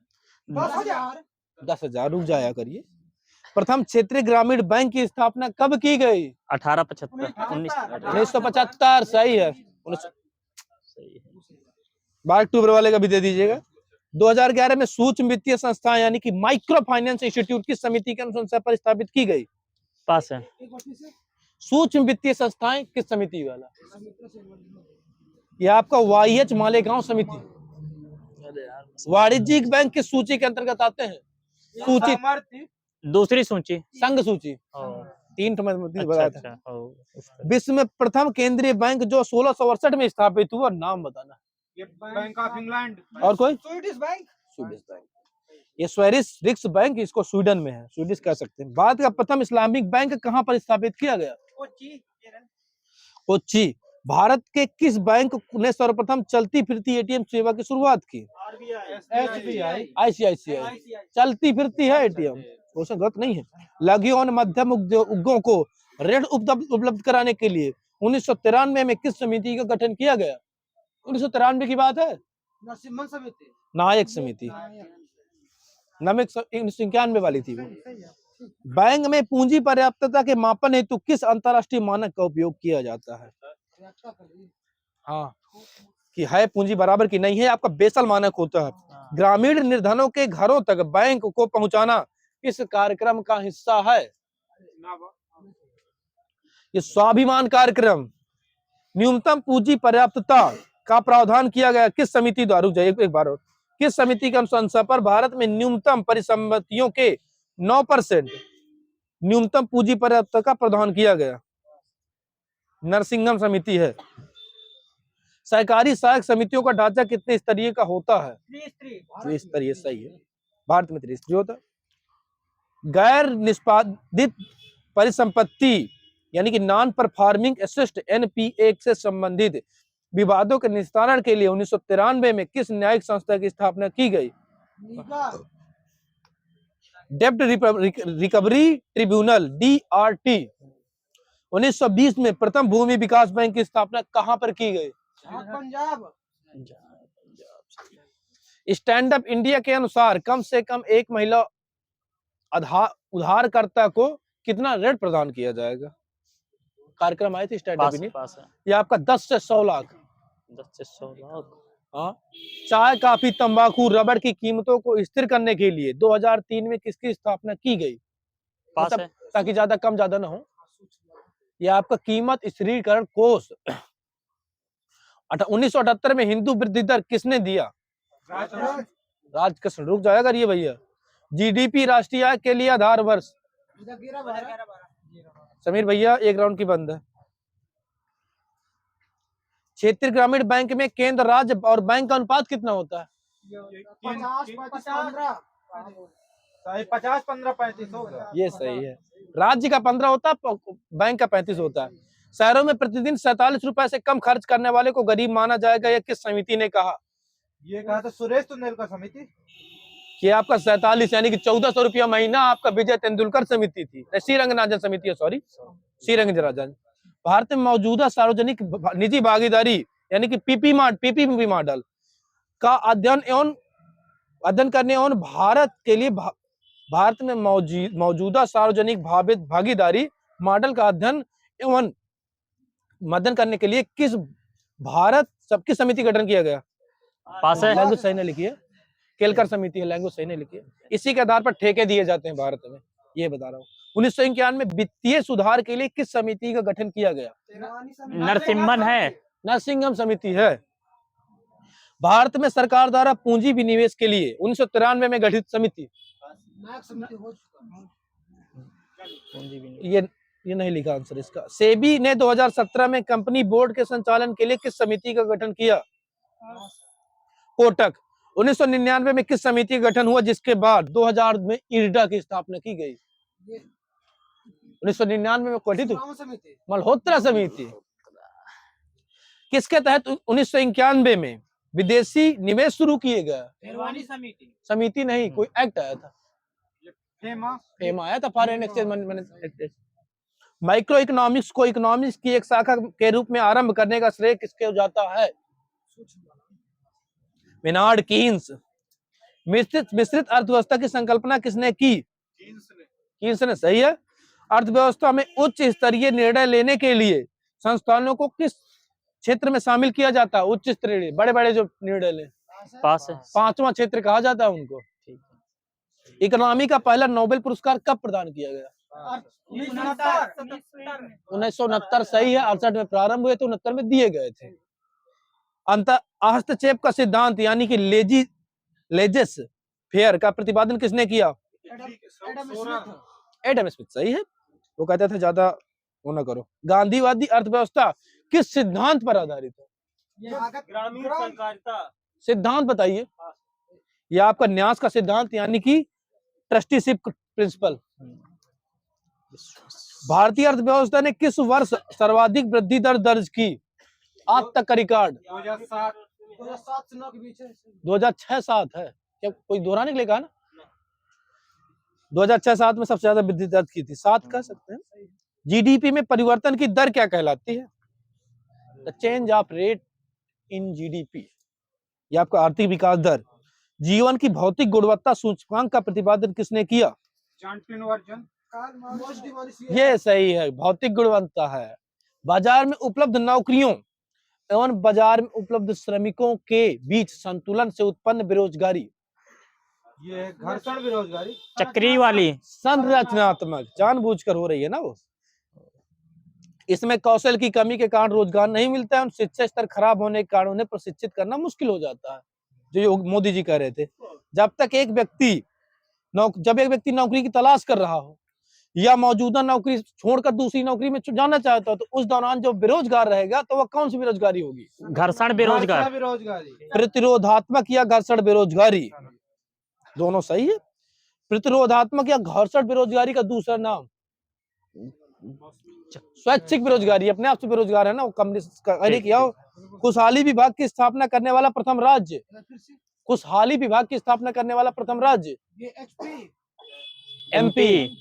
10,000। रुक जाया करिए। प्रथम क्षेत्रीय ग्रामीण बैंक की स्थापना कब की गई?
1975।
सही है। 12 अक्टूबर वाले का भी दे दीजिएगा। 2011 में सूक्ष्म वित्तीय संस्थान यानी कि माइक्रो फाइनेंस इंस्टीट्यूट किस समिति के अनुशंसा पर स्थापित की गई?
पास है।
सूक्ष्म वित्तीय संस्थाएं किस समिति वाला? यह आपका YH मालेगांव समिति। वाणिज्यिक बैंक किस सूची के अंतर्गत आते हैं? सूची
दूसरी सूची,
संघ सूची। 3 बताया था। विश्व में प्रथम केंद्रीय बैंक जो 1668 में स्थापित हुआ, नाम बताना।
Bank of England.
और कोई?
Swedish bank.
ये स्वेरिश रिक्स बैंक, इसको स्वीडन में है, स्वीडिश कह सकते हैं। भारत का प्रथम इस्लामिक बैंक कहां पर स्थापित किया गया? कोच्चि। भारत के किस बैंक ने सर्वप्रथम चलती फिरती ATM सेवा की शुरुआत की? ICICI। चलती फिरती है ATM, क्वेश्चन गलत नहीं है। लघु और मध्यम उद्योगों को ऋण उपलब्ध कराने के लिए 1993 में किस समिति का गठन किया गया? 1993 की बात है।
नरसिम्हन समिति।
नायक समिति। 1991 वाली थी वो। बैंक में पूंजी पर्याप्तता के मापन हेतु किस अंतरराष्ट्रीय मानक का उपयोग किया जाता है? हाँ, कि है पूंजी बराबर की नहीं है, आपका बेसल मानक होता है। ग्रामीण निर्धनों के घरों तक बैंक को पहुंचाना इस कार्यक्रम का हिस्सा है। ये स्वाभिमान कार्यक्रम। न्यूनतम पूंजी पर्याप्तता का प्रावधान किया गया किस समिति द्वारा? रुक जाइए एक बार और। किस समिति के अनुशंसा पर भारत में न्यूनतम परिसंपत्तियों के 9% न्यूनतम पूंजी पर्याप्तता का प्रावधान किया गया? नरसिंघम समिति है। सहकारी सहायक समितियों का ढांचा कितने स्तरीय का होता है? त्रिस्तरीय, सही है। भारत में त्रिस्तरीय होता है। गैर निष्पादित परिसंपत्ति यानी कि नॉन परफॉर्मिंग एसेट NPA से संबंधित विवादों के निस्तारण के लिए 1993 में किस न्यायिक संस्था की स्थापना की गई? डेब्ट रिकवरी ट्रिब्यूनल DRT। 1920 में प्रथम भूमि विकास बैंक की स्थापना कहां पर की गई?
पंजाब।
स्टैंड अप इंडिया के अनुसार कम से कम एक महिला उधारकर्ता को कितना ऋण प्रदान किया जाएगा? कार्यक्रम आए थे स्टेट
पास
रेवेन्यू,
पास है।
ये आपका 10 से 100 लाख।
10 से 100 लाख।
हाँ, चाय, कॉफी, तंबाकू, रबड़ की कीमतों को स्थिर करने के लिए 2003 में किसकी स्थापना की गई?
पास
मतलब
है।
ताकि ज्यादा कम ज्यादा ना हो। यह आपका कीमत स्थिरीकरण कोष 1978 में हिंदू वृद्धि दर किसने दिया? राजकृष्ण। रुक जाएगा ये भैया। जीडीपी राष्ट्रीय आय के लिए आधार वर्ष। समीर भैया एक राउंड की बंद है। क्षेत्रीय ग्रामीण बैंक में केंद्र, राज्य और बैंक का अनुपात कितना होता है?
50-15-35 होगा।
ये सही है। राज्य का 15 होता है, बैंक का 35 होता है। शहरों में प्रतिदिन 47 रुपए से कम खर्च करने वाले को गरीब माना जाएगा, यह किस समिति ने कहा?
ये कहा था सुरेश तेंदुलकर समिति।
कि आपका 47 यानी कि 1400 रुपया महीना आपका विजय तेंदुलकर समिति थी, श्रीरंगराजन समिति है, सॉरी श्रीरंगराजन। भारत में मौजूदा सार्वजनिक निजी भागीदारी यानी कि पीपीपी मॉडल का अध्ययन करने और भारत के लिए भारत में मौजूदा सार्वजनिक भागीदारी मॉडल का अध्ययन एवं मदन करने के लिए किस भारत सबकी समिति का गठन किया गया?
पास है।
लैंग्वेज सही नहीं लिखी है, केलकर समिति है, लैंग्वेज सही नहीं लिखी है। इसी के आधार पर ठेके दिए जाते हैं भारत में, ये बता रहा हूँ। 1991 में वित्तीय सुधार के लिए किस समिति का गठन किया गया?
नरसिम्हन है।
नरसिंहम समिति है। भारत में सरकार द्वारा पूंजी विनिवेश के लिए 1993 में गठित समिति। ये नहीं लिखा आंसर इसका। सेबी ने 2017 में कंपनी बोर्ड के संचालन के लिए किस समिति का गठन किया? कोटक। 1999 में किस समिति का गठन हुआ जिसके बाद 2000 में इरडा की स्थापना की गई? 1999 में गठित मल्होत्रा समिति। किसके तहत 1991 में विदेशी निवेश शुरू किए गए? समिति नहीं, कोई एक्ट आया था, फेमा आया था, फॉरेन एक्सचेंज। माइक्रो इकोनॉमिक्स को इकोनॉमिक्स की एक शाखा के रूप में आरंभ करने का श्रेय किसके जाता है? Maynard Keynes. मिश्रित अर्थव्यवस्था की संकल्पना किसने की? कीन्स ने। सही है। अर्थव्यवस्था में उच्च स्तरीय निर्णय लेने के लिए संस्थानों को किस क्षेत्र में शामिल किया जाता है? उच्च स्तरीय बड़े बड़े जो निर्णय ले,
पास है।
5वां क्षेत्र कहा जाता है उनको। इकोनॉमी का पहला नोबेल पुरस्कार कब प्रदान किया गया? 1969। सही है। 68 में प्रारंभ हुए थे, 69 में दिए गए थे। हस्तक्षेप का सिद्धांत यानी कि लेजेस फेयर का प्रतिपादन किसने किया? Adam Smith. सही है। वो कहते थे ज्यादा वो ना करो। गांधीवादी अर्थव्यवस्था किस सिद्धांत पर आधारित है?
ग्रामीण सहकारिता
सिद्धांत बताइए। यह आपका न्यास का सिद्धांत यानी कि ट्रस्टीशिप प्रिंसिपल। भारतीय अर्थव्यवस्था ने किस वर्ष सर्वाधिक वृद्धि दर दर्ज की? आज तक का रिकॉर्ड 2006-7 है। क्या कोई दोहराने के लिए कहा ना? 2006-7 में सबसे ज्यादा वृद्धि दर्ज की थी, 7 कह सकते हैं। जीडीपी में परिवर्तन की दर क्या कहलाती है? The change of rate in GDP. यह आपका आर्थिक विकास दर। जीवन की भौतिक गुणवत्ता सूचकांक का प्रतिपादन किसने किया? ये सही है, भौतिक गुणवत्ता है। बाजार में उपलब्ध नौकरियों एवं बाजार में उपलब्ध श्रमिकों के बीच संतुलन से उत्पन्न बेरोजगारी।
ये घर्षण बेरोजगारी।
चक्री वाली।
संरचनात्मक, जानबूझकर हो रही है ना वो। इसमें कौशल की कमी के कारण रोजगार नहीं मिलता है, शिक्षा स्तर खराब होने के कारण उन्हें प्रशिक्षित करना मुश्किल हो जाता है, जो मोदी जी कह रहे थे। जब एक व्यक्ति नौकरी की तलाश कर रहा हो या मौजूदा नौकरी छोड़कर दूसरी नौकरी में जाना चाहता हो, तो उस दौरान जो बेरोजगार रहेगा तो वह कौन सी बेरोजगारी होगी?
घर्षण बेरोजगार।
प्रतिरोधात्मक या घर्षण बेरोजगारी, दोनों सही है। प्रतिरोधात्मक या घर्षण बेरोजगारी का दूसरा नाम स्वैच्छिक बेरोजगारी। अपने आप से बेरोजगार है ना, वो कंपनी किया हो। खुशहाली विभाग की स्थापना करने वाला प्रथम राज्य? खुशहाली विभाग की स्थापना करने वाला प्रथम राज्य? एमपी।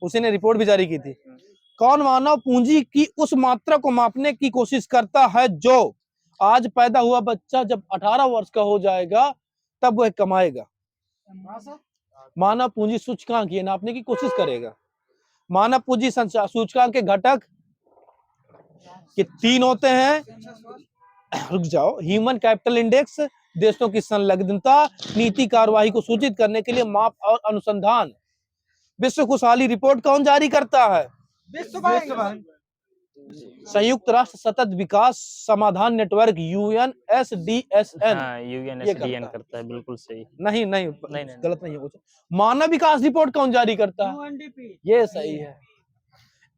उसी ने रिपोर्ट भी जारी की थी। कौन मानव पूंजी की उस मात्रा को मापने की कोशिश करता है जो आज पैदा हुआ बच्चा जब 18 वर्ष का हो जाएगा तब वह कमाएगा? मानव पूंजी सूचकांक ये नापने की कोशिश करेगा। मानव पूंजी सूचकांक के घटक के 3 होते हैं। रुक जाओ। ह्यूमन कैपिटल इंडेक्स देशों की संलग्नता, नीति कार्यवाही को सूचित करने के लिए माप और अनुसंधान। विश्व खुशहाली रिपोर्ट कौन जारी करता है?
विश्व बैंक।
संयुक्त राष्ट्र सतत विकास समाधान नेटवर्क UNSDSN
UNSDN करता है, बिल्कुल सही।
नहीं नहीं,
नहीं, नहीं।
गलत नहीं है कुछ। मानव विकास रिपोर्ट कौन जारी करता है?
UNDP।
ये सही है।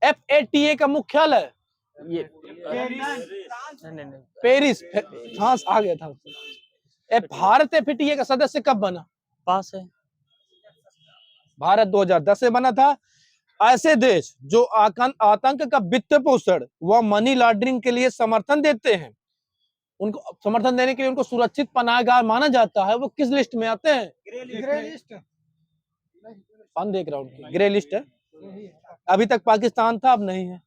FATA का मुख्यालय
ये
पेरिस।
नहीं।
पेरिस, फ्रांस आ गया था। भारत FATA का सदस्य कब बना?
पास है।
भारत 2010 से बना था। ऐसे देश जो आतंक का वित्त पोषण व मनी लॉन्ड्रिंग के लिए समर्थन देते हैं, उनको समर्थन देने के लिए उनको सुरक्षित पनाहगाह माना जाता है, वो किस लिस्ट में आते हैं?
Grey list.
कौन देख रहा हूँ? ग्रे लिस्ट है। अभी तक पाकिस्तान था, अब नहीं है।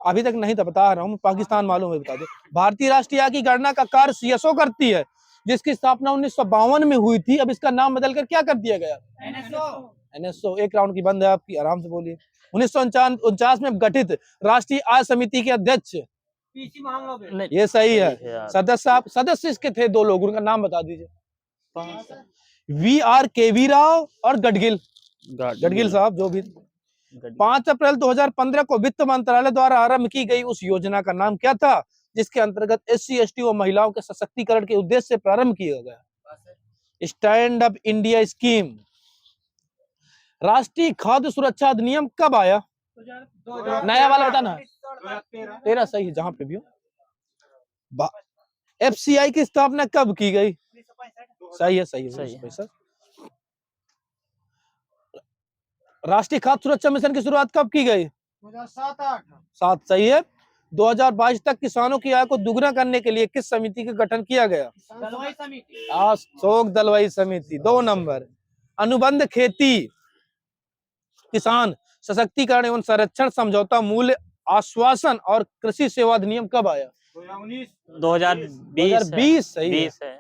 अभी तक नहीं था, बता रहा हूँ, पाकिस्तान मालूम है, बता दो। भारतीय राष्ट्रीय की गणना का कार्य CSO करती है, जिसकी स्थापना 1952 में हुई थी। अब इसका नाम बदलकर क्या कर दिया गया? NSO। एक राउंड की बंद है आपकी, आराम से बोलिए। 1949 में गठित राष्ट्रीय आय समिति के अध्यक्ष। ये सही है। सदस्य इसके थे 2 लोग, उनका नाम बता दीजिए। VR KV राव और गडगिल साहब, जो भी। 5 अप्रैल 2015 को वित्त मंत्रालय द्वारा आरंभ की गई उस योजना का नाम क्या था, जिसके अंतर्गत SC ST व महिलाओं के सशक्तिकरण के उद्देश्य से प्रारंभ किया गया? Stand up India scheme. राष्ट्रीय खाद्य सुरक्षा अधिनियम कब आया? नया वाला बताना। 13 सही है, जहां पे भी हो। FCI की स्थापना कब की गई? सही है, सही है। राष्ट्रीय खाद्य सुरक्षा मिशन की शुरुआत कब की गई? 2007। सही है। 2022 तक किसानों की आय को दुगना करने के लिए किस समिति का गठन किया गया? दलवाई समिति। अशोक दलवाई समिति। 2 नंबर। अनुबंध खेती किसान सशक्तिकरण एवं संरक्षण समझौता मूल्य आश्वासन और कृषि सेवा अधिनियम कब आया? 2020 सही है।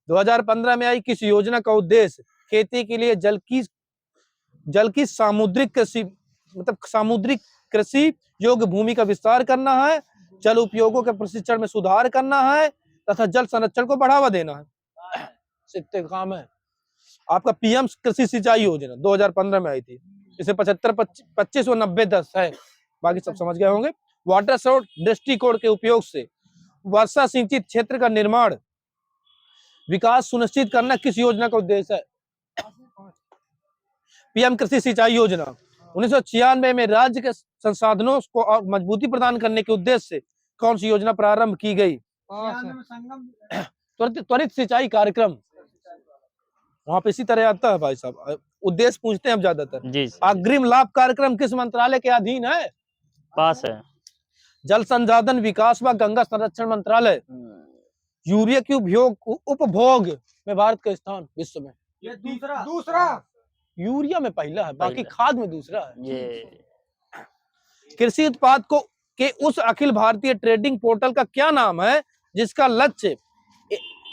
2015 में आई किस योजना का उद्देश्य खेती के लिए जल की सामुद्रिक कृषि, मतलब सामुद्रिक कृषि योग्य भूमि का विस्तार करना है, जल उपयोगों के प्रशिक्षण में सुधार करना है तथा जल संरक्षण को बढ़ावा देना है। सिद्ध काम है। आपका PM कृषि सिंचाई योजना 2015 में आई थी। इसे 75 25 और 90 10 है, बाकी सब समझ गए होंगे। वाटर शॉर्ट दृष्टिकोण के उपयोग से वर्षा सिंचित क्षेत्र का निर्माण विकास सुनिश्चित करना किस योजना का उद्देश्य है? PM कृषि सिंचाई योजना। 1996 में राज्य के संसाधनों को और मजबूती प्रदान करने के उद्देश्य से कौन सी योजना प्रारंभ की गई? त्वरित सिंचाई कार्यक्रम। वहां पे इसी तरह आता है भाई साहब, उद्देश्य पूछते हैं हम ज्यादातर। अग्रिम लाभ कार्यक्रम किस मंत्रालय के अधीन है?
पास है।
जल संसाधन विकास व गंगा संरक्षण मंत्रालय। यूरिया के उपभोग में भारत का स्थान विश्व में?
ये दूसरा।
यूरिया में पहला है, बाकी खाद में दूसरा है।
ये
कृषि उत्पाद के उस अखिल भारतीय ट्रेडिंग पोर्टल का क्या नाम है जिसका लक्ष्य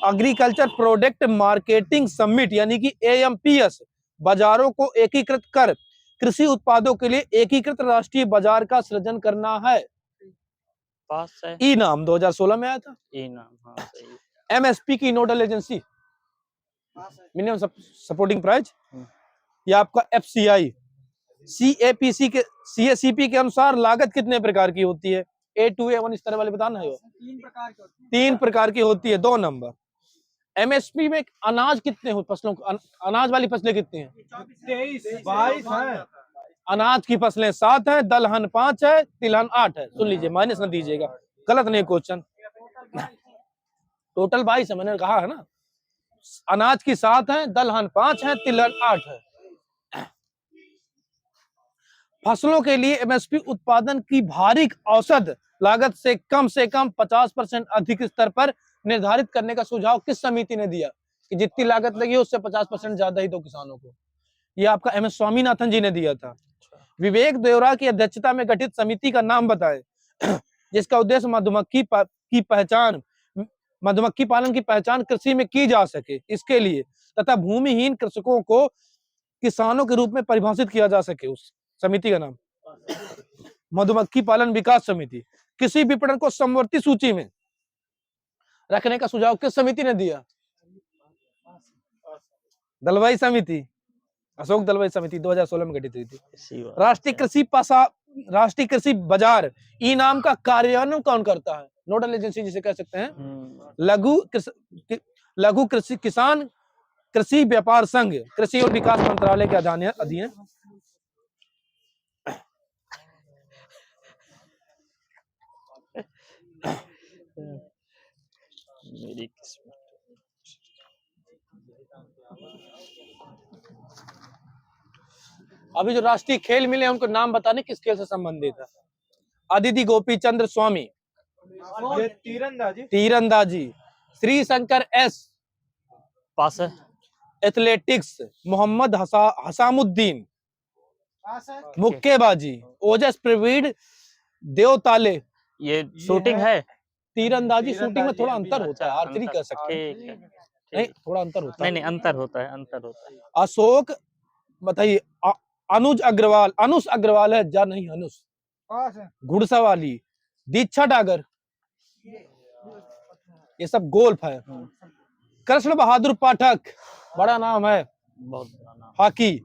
एग्रीकल्चर प्रोडक्ट मार्केटिंग समिट यानी कि AMPS बाजारों को एकीकृत कर कृषि उत्पादों के लिए एकीकृत राष्ट्रीय बाजार का सृजन करना है?
पास है।
E-नाम 2016 में आया था।
E-नाम, हाँ सही है।
MSP की nodal agency, minimum supporting price. ये आपका FCI CACP के अनुसार लागत कितने प्रकार की होती है? A, 2, A, 1 इस तरह वाले बताना है। 3 प्रकार की होती है। 2 नंबर। MSP में अनाज कितने हो फसलों अनाज वाली फसलें कितनी हैं?
22 है।
अनाज की फसलें 7 हैं, दलहन 5 है, तिलहन 8 है। सुन लीजिए, माइनस न दीजिएगा, गलत नहीं क्वेश्चन। टोटल 22 है, मैंने कहा है ना। अनाज की 7 है, दलहन 5 है, तिलहन 8 है। फसलों के लिए MSP उत्पादन की भारिक औसत लागत से कम 50% अधिक स्तर पर निर्धारित करने का सुझाव किस समिति ने दिया कि जितनी लागत लगी उससे 50% ज्यादा ही दो किसानों को? ये आपका MS स्वामीनाथन जी ने दिया था। विवेक देवरा की अध्यक्षता में गठित समिति का नाम बताएं जिसका उद्देश्य मधुमक्खी पालन की पहचान कृषि में की जा सके, इसके लिए तथा भूमिहीन कृषकों को किसानों के रूप में परिभाषित किया जा सके। उस समिति का नाम मधुमक्खी पालन विकास समिति। किसी विपणन को समवर्ती सूची में रखने का सुझाव किस समिति ने दिया? दलवाई समिति, अशोक दलवाई समिति 2016 में गठित हुई थी। राष्ट्रीय कृषि बाजार ई नाम का कार्यान्वयन कौन करता है? नोडल एजेंसी जिसे कह सकते हैं। लघु कृषि किसान कृषि व्यापार संघ कृषि और विकास मंत्रालय के अधीन।
मेरी किस्मत।
अभी जो राष्ट्रीय खेल मिले उनको नाम बताने किस खेल से संबंधित है? अदिति गोपी चंद्र स्वामी
ये तीरंदाजी।
तीरंदाजी। श्री शंकर एस
पास है।
एथलेटिक्स मोहम्मद हसामुद्दीन।
पास है।
मुक्केबाजी ओजस प्रवीण देवताले।
ये शूटिंग है।
तीरंदाजी शूटिंग में थोड़ा अंतर होता है, आर्चरी कह सकते हैं।
ठीक है।
नहीं थोड़ा अंतर होता है।
नहीं अंतर होता है, अंतर होता है।
अशोक बताइए। अनुज अग्रवाल है जा नहीं अनुज।
पास है।
घुड़सवारी दीक्षा डागर ये सब गोल्फ है। कृष्ण बहादुर पाठक बड़ा नाम है,
बहुत बड़ा नाम।
हॉकी।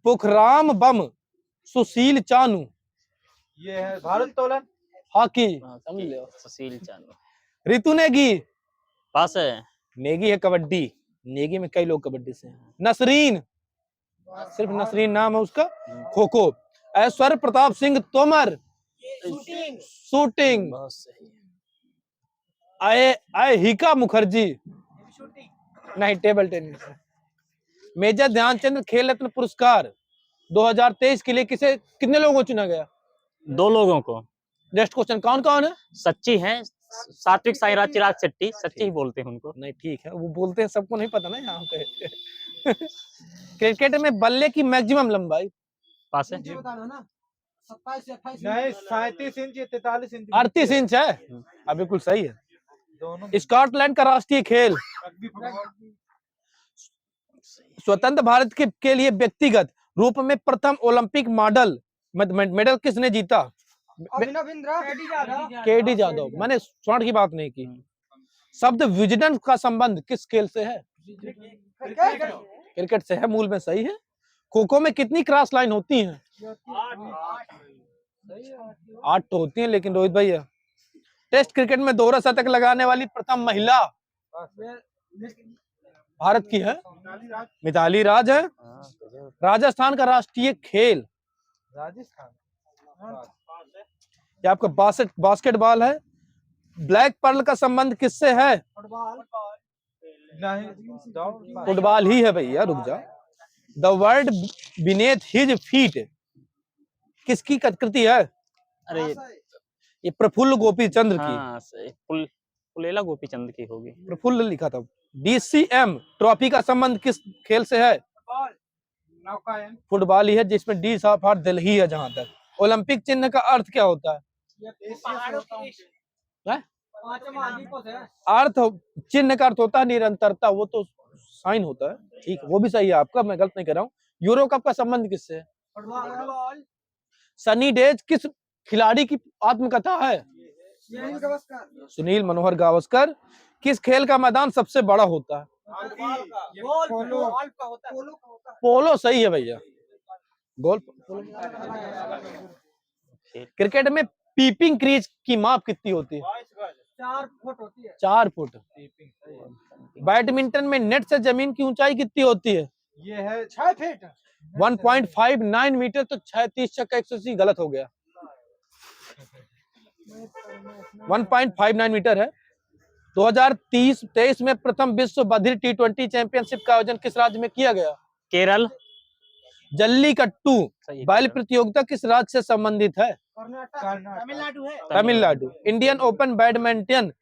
पुखराम बम सुशील चानू
ये है भारोत्तोलन।
हॉकी।
समझ लो सुशील चानू।
ऋतु नेगी
पास है।
नेगी है कबड्डी। नेगी में कई लोग कबड्डी से हैं। नसरीन सिर्फ नसरीन नाम है उसका। खो खो। ऐश्वर्य प्रताप सिंह तोमर शूटिंग।
बहुत सही।
आए हिका मुखर्जी नहीं टेबल टेनिस। मेजर ध्यानचंद खेल रत्न पुरस्कार 2023 के लिए कितने लोगों को चुना गया?
2 लोगों को।
नेक्स्ट क्वेश्चन कौन कौन है?
सच्ची है सात्विक साईराज चिराग शेट्टी। सच्ची ही बोलते हैं उनको।
नहीं ठीक है वो बोलते हैं, सबको नहीं पता ना यहाँ पे। क्रिकेट में बल्ले की मैक्सिमम लंबाई?
पास है।
27 से 28 नहीं 37 इंच या 43 इंच।
38 इंच है। अब बिल्कुल सही है।
दोनों।
स्कॉटलैंड का राष्ट्रीय खेल? स्वतंत्र भारत के लिए व्यक्तिगत रूप में प्रथम ओलंपिक मेडल किसने जीता?
अभिनव बिंद्रा।
केडी जादव। मैंने स्वर्ण की बात नहीं की। शब्द विजिडेंस का संबंध किस खेल से है? क्रिकेट से है, मूल में सही है। खो खो में कितनी क्रॉस लाइन होती हैं? 8 तो होती हैं, लेकिन रोहित भैया टेस्ट क्रिकेट में दोहरा शतक लगाने वाली प्रथम महिला भारत की है मिताली राज है। राजस्थान का राष्ट्रीय खेल?
राजस्थान।
ये आपका बास्केटबॉल है। ब्लैक पर्ल का संबंध किससे है? फुटबॉल ही है भैया, रुक जाओ। The world beneath his feet किसकी कृति है?
अरे
ये प्रफुल्ल गोपीचंद्र की।
हाँ सही। पुलेला गोपीचंद की होगी।
प्रफुल्ल लिखा था। DCM ट्रॉफी का संबंध किस खेल से है? फुटबॉल ही है, जिसमें डी फॉर दिल्ली है। जहां तक ओलंपिक चिन्ह का अर्थ क्या होता है? अर्थ चिन्ह का अर्थ होता है निरंतरता, वो तो साइन होता है। ठीक है, वो भी सही है आपका, मैं गलत नहीं कर रहा हूँ। यूरो कप का संबंध किससे है? सनी डेज किस खिलाड़ी की आत्मकथा है? सुनील मनोहर गावस्कर। किस खेल का मैदान सबसे बड़ा होता है? पोलो सही है भैया। गोल्फ। क्रिकेट में पीपिंग क्रीज की माप कितनी होती है?
4 फुट होती है।
4 फुट। बैडमिंटन में नेट से जमीन की ऊंचाई कितनी होती है?
ये है 6 फीट।
1.59 मीटर। तो 36 छक्का 180 गलत हो गया। 1.59 मीटर है। 2023 में प्रथम विश्व बधिर T20 चैंपियनशिप का आयोजन किस राज्य में किया गया?
केरल।
जल्लीकट्टू बैल प्रतियोगिता किस राज्य से संबंधित है?
तमिलनाडु है।
Tamil Nadu. Indian open badminton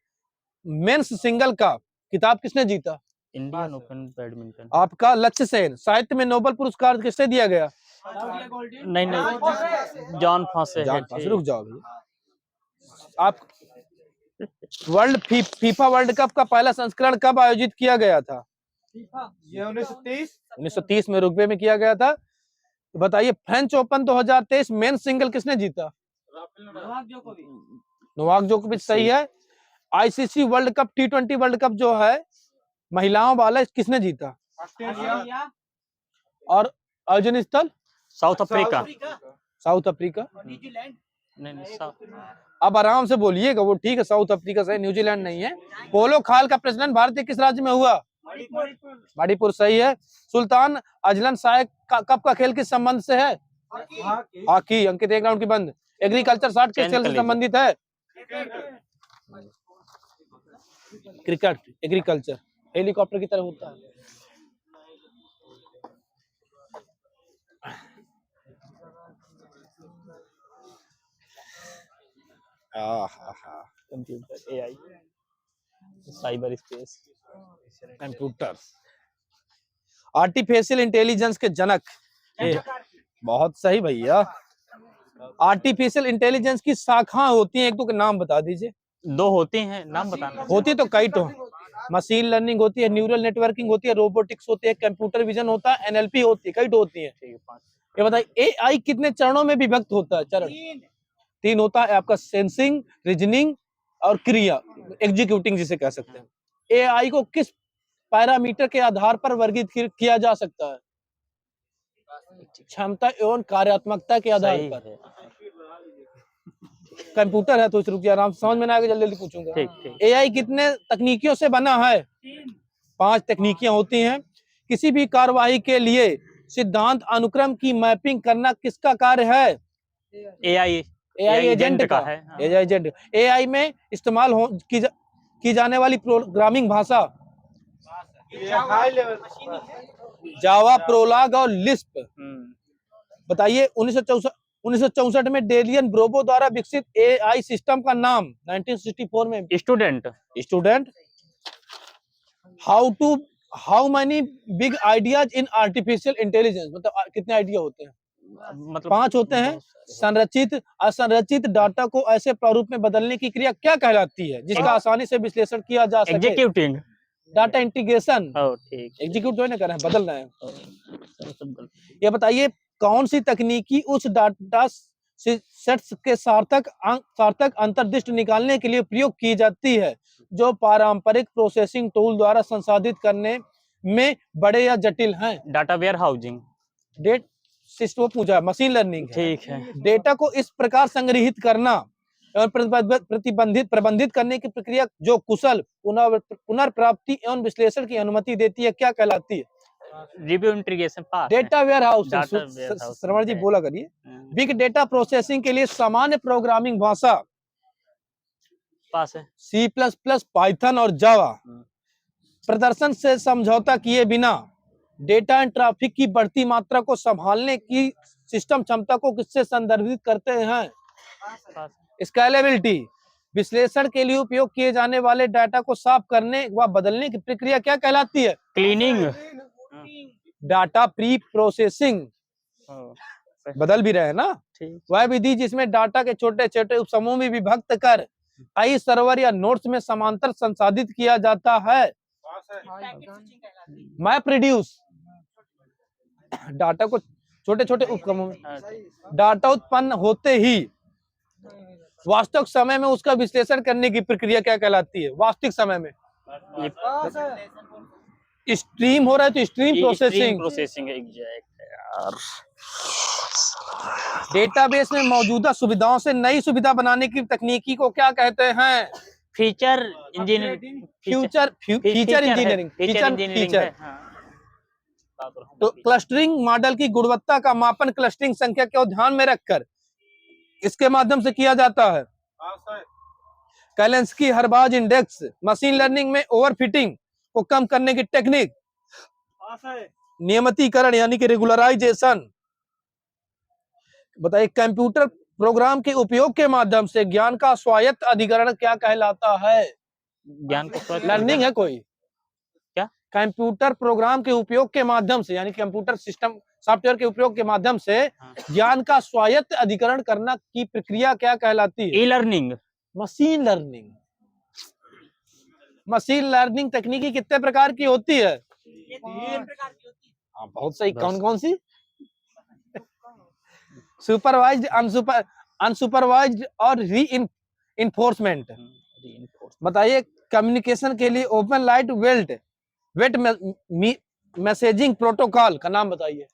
men's single का खिताब किसने जीता?
Indian open badminton.
आपका लक्ष्य सेन। साहित्य में नोबेल पुरस्कार किससे दिया गया?
नहीं जॉन फॉसे।
रुक जाओ भैया। आप फीफा वर्ल्ड कप का पहला संस्करण कब आयोजित किया गया था?
ये 1930
1930 में रुग्वे में किया गया था। तो बताइए फ्रेंच ओपन 2023 मेन सिंगल किसने जीता? नोवाक जोकोविच सही है। ICC world cup T20 world cup जो है महिलाओं वाला किसने जीता?
ऑस्ट्रेलिया
और आयोजन स्थल?
South Africa.
South Africa.
नहीं
अब आराम से बोलिएगा, वो ठीक है साउथ अफ्रीका से, न्यूजीलैंड नहीं है। पोलो खाल का प्रचलन भारतीय किस राज्य में हुआ? मणिपुर सही है। सुल्तान अजलन शाह कप का खेल किस संबंध से है? हॉकी। अंकित 1 राउंड की बंद। एग्रीकल्चर 60 किस खेल से संबंधित है? क्रिकेट। एग्रीकल्चर हेलीकॉप्टर की तरह होता है।
Computer, AI, cyber space,
computer. Artificial intelligence के जनक? बहुत सही भैया। आर्टिफिशियल इंटेलिजेंस की शाखा होती है, एक तो नाम बता दीजिए।
2 होती हैं, नाम बताना।
होती तो कई तो, मशीन लर्निंग होती है, न्यूरल नेटवर्किंग होती है, रोबोटिक्स होती है, कंप्यूटर विजन होता है, एनएलपी होती है, कई तो होती है। ये बताइए एआई कितने चरणों में विभक्त होता है? चरण 3 होता है आपका, सेंसिंग, रीजनिंग और क्रिया, एग्जीक्यूटिंग जिसे कह सकते हैं। एआई को किस पैरामीटर के आधार पर वर्गीकृत किया जा सकता है? क्षमता एवं कार्यात्मकता के आधार पर। कंप्यूटर है तो रुकिए, आराम से समझ में ना आएगा, जल्दी जल्दी पूछूंगा। एआई कितने तकनीकियों से बना है? 5 तकनीकियां होती हैं। किसी भी कार्यवाही के लिए सिद्धांत अनुक्रम की मैपिंग करना किसका कार्य है? एआई एजेंट का है। AI agent. एआई में इस्तेमाल की जाने वाली प्रोग्रामिंग भाषा? जावा, प्रोलॉग और लिस्प। बताइए 1964 में डेलियन ब्रोबो द्वारा विकसित एआई सिस्टम का नाम? 1964 में student. How many big ideas in artificial intelligence? मतलब कितने आइडिया होते हैं? मतलब 5 होते हैं। संरचित असंरचित डाटा को ऐसे प्रारूप में बदलने की क्रिया क्या कहलाती है जिसका आसानी से विश्लेषण किया जा सके? एग्जीक्यूटिंग। Data integration. एग्जीक्यूट जो है ना कर रहे हैं, बदल रहे हैं। ये बताइए कौन सी तकनीकी उस डाटा सेट्स के सार्थक अंतर्दृष्टि निकालने के लिए प्रयोग की जाती है जो पारंपरिक प्रोसेसिंग टूल द्वारा संसाधित करने में बड़े या जटिल हैं? Data warehousing. डेट सिस्टम पूछा, मशीन लर्निंग। ठीक है। डेटा को इस प्रकार संग्रहित करना और प्रबंधित करने की प्रक्रिया जो कुशल पुनर्प्राप्ति एवं विश्लेषण की अनुमति देती है क्या कहलाती है? Review integration pass. Data warehouse. Shravan ji बोला करिए। बिग डेटा प्रोसेसिंग के लिए सामान्य प्रोग्रामिंग भाषा? पास है। C++, पाइथन और जावा। प्रदर्शन से समझौता किए बिना डेटा एंड ट्रैफिक की बढ़ती मात्रा को संभालने की सिस्टम क्षमता को किससे संदर्भित करते हैं? स्केलेबिलिटी। विश्लेषण के लिए उपयोग किए जाने वाले डाटा को साफ करने व बदलने की प्रक्रिया क्या कहलाती है? क्लीनिंग। Data pre processing. बदल भी रहे हैं ना। वह विधि जिसमें डाटा के छोटे छोटे उपसमूह में विभक्त कर कई सर्वर या नोड्स में समांतर संसाधित किया जाता है? Map reduce. डाटा को छोटे छोटे उपक्रमों में डाटा उत्पन्न होते ही वास्तविक समय में उसका विश्लेषण करने की प्रक्रिया क्या कहलाती है? वास्तविक समय में स्ट्रीम हो रहा है तो स्ट्रीम प्रोसेसिंग। यार डेटाबेस में मौजूदा सुविधाओं से नई सुविधा बनाने की तकनीकी को क्या कहते हैं? Feature engineering. तो क्लस्टरिंग मॉडल की गुणवत्ता का मापन क्लस्टरिंग संख्या को ध्यान में रखकर इसके माध्यम से किया जाता है? कैलेंस्की हर्बाज इंडेक्स। मशीन लर्निंग में ओवरफिटिंग को कम करने की टेक्निक? नियमितीकरण यानी कि रेगुलराइजेशन। बताइए कंप्यूटर प्रोग्राम के उपयोग के माध्यम से ज्ञान का स्वायत्त अधिकरण क्या कहलाता है? ज्ञान को लर्निंग है कोई क्या? कंप्यूटर प्रोग्राम के उपयोग के माध्यम से यानी कंप्यूटर सिस्टम सॉफ्टवेयर के उपयोग के माध्यम से ज्ञान का स्वायत्त अधिकरण करना की प्रक्रिया क्या कहलाती है? E learning. Machine learning. Machine learning तकनीकी कितने प्रकार की होती है? हाँ बहुत सही। कौन कौन सी? सुपरवाइज्ड, अनसुपरवाइज्ड और री इन्फोर्समेंट। बताइए कम्युनिकेशन के लिए open light weight messaging protocol का नाम बताइए।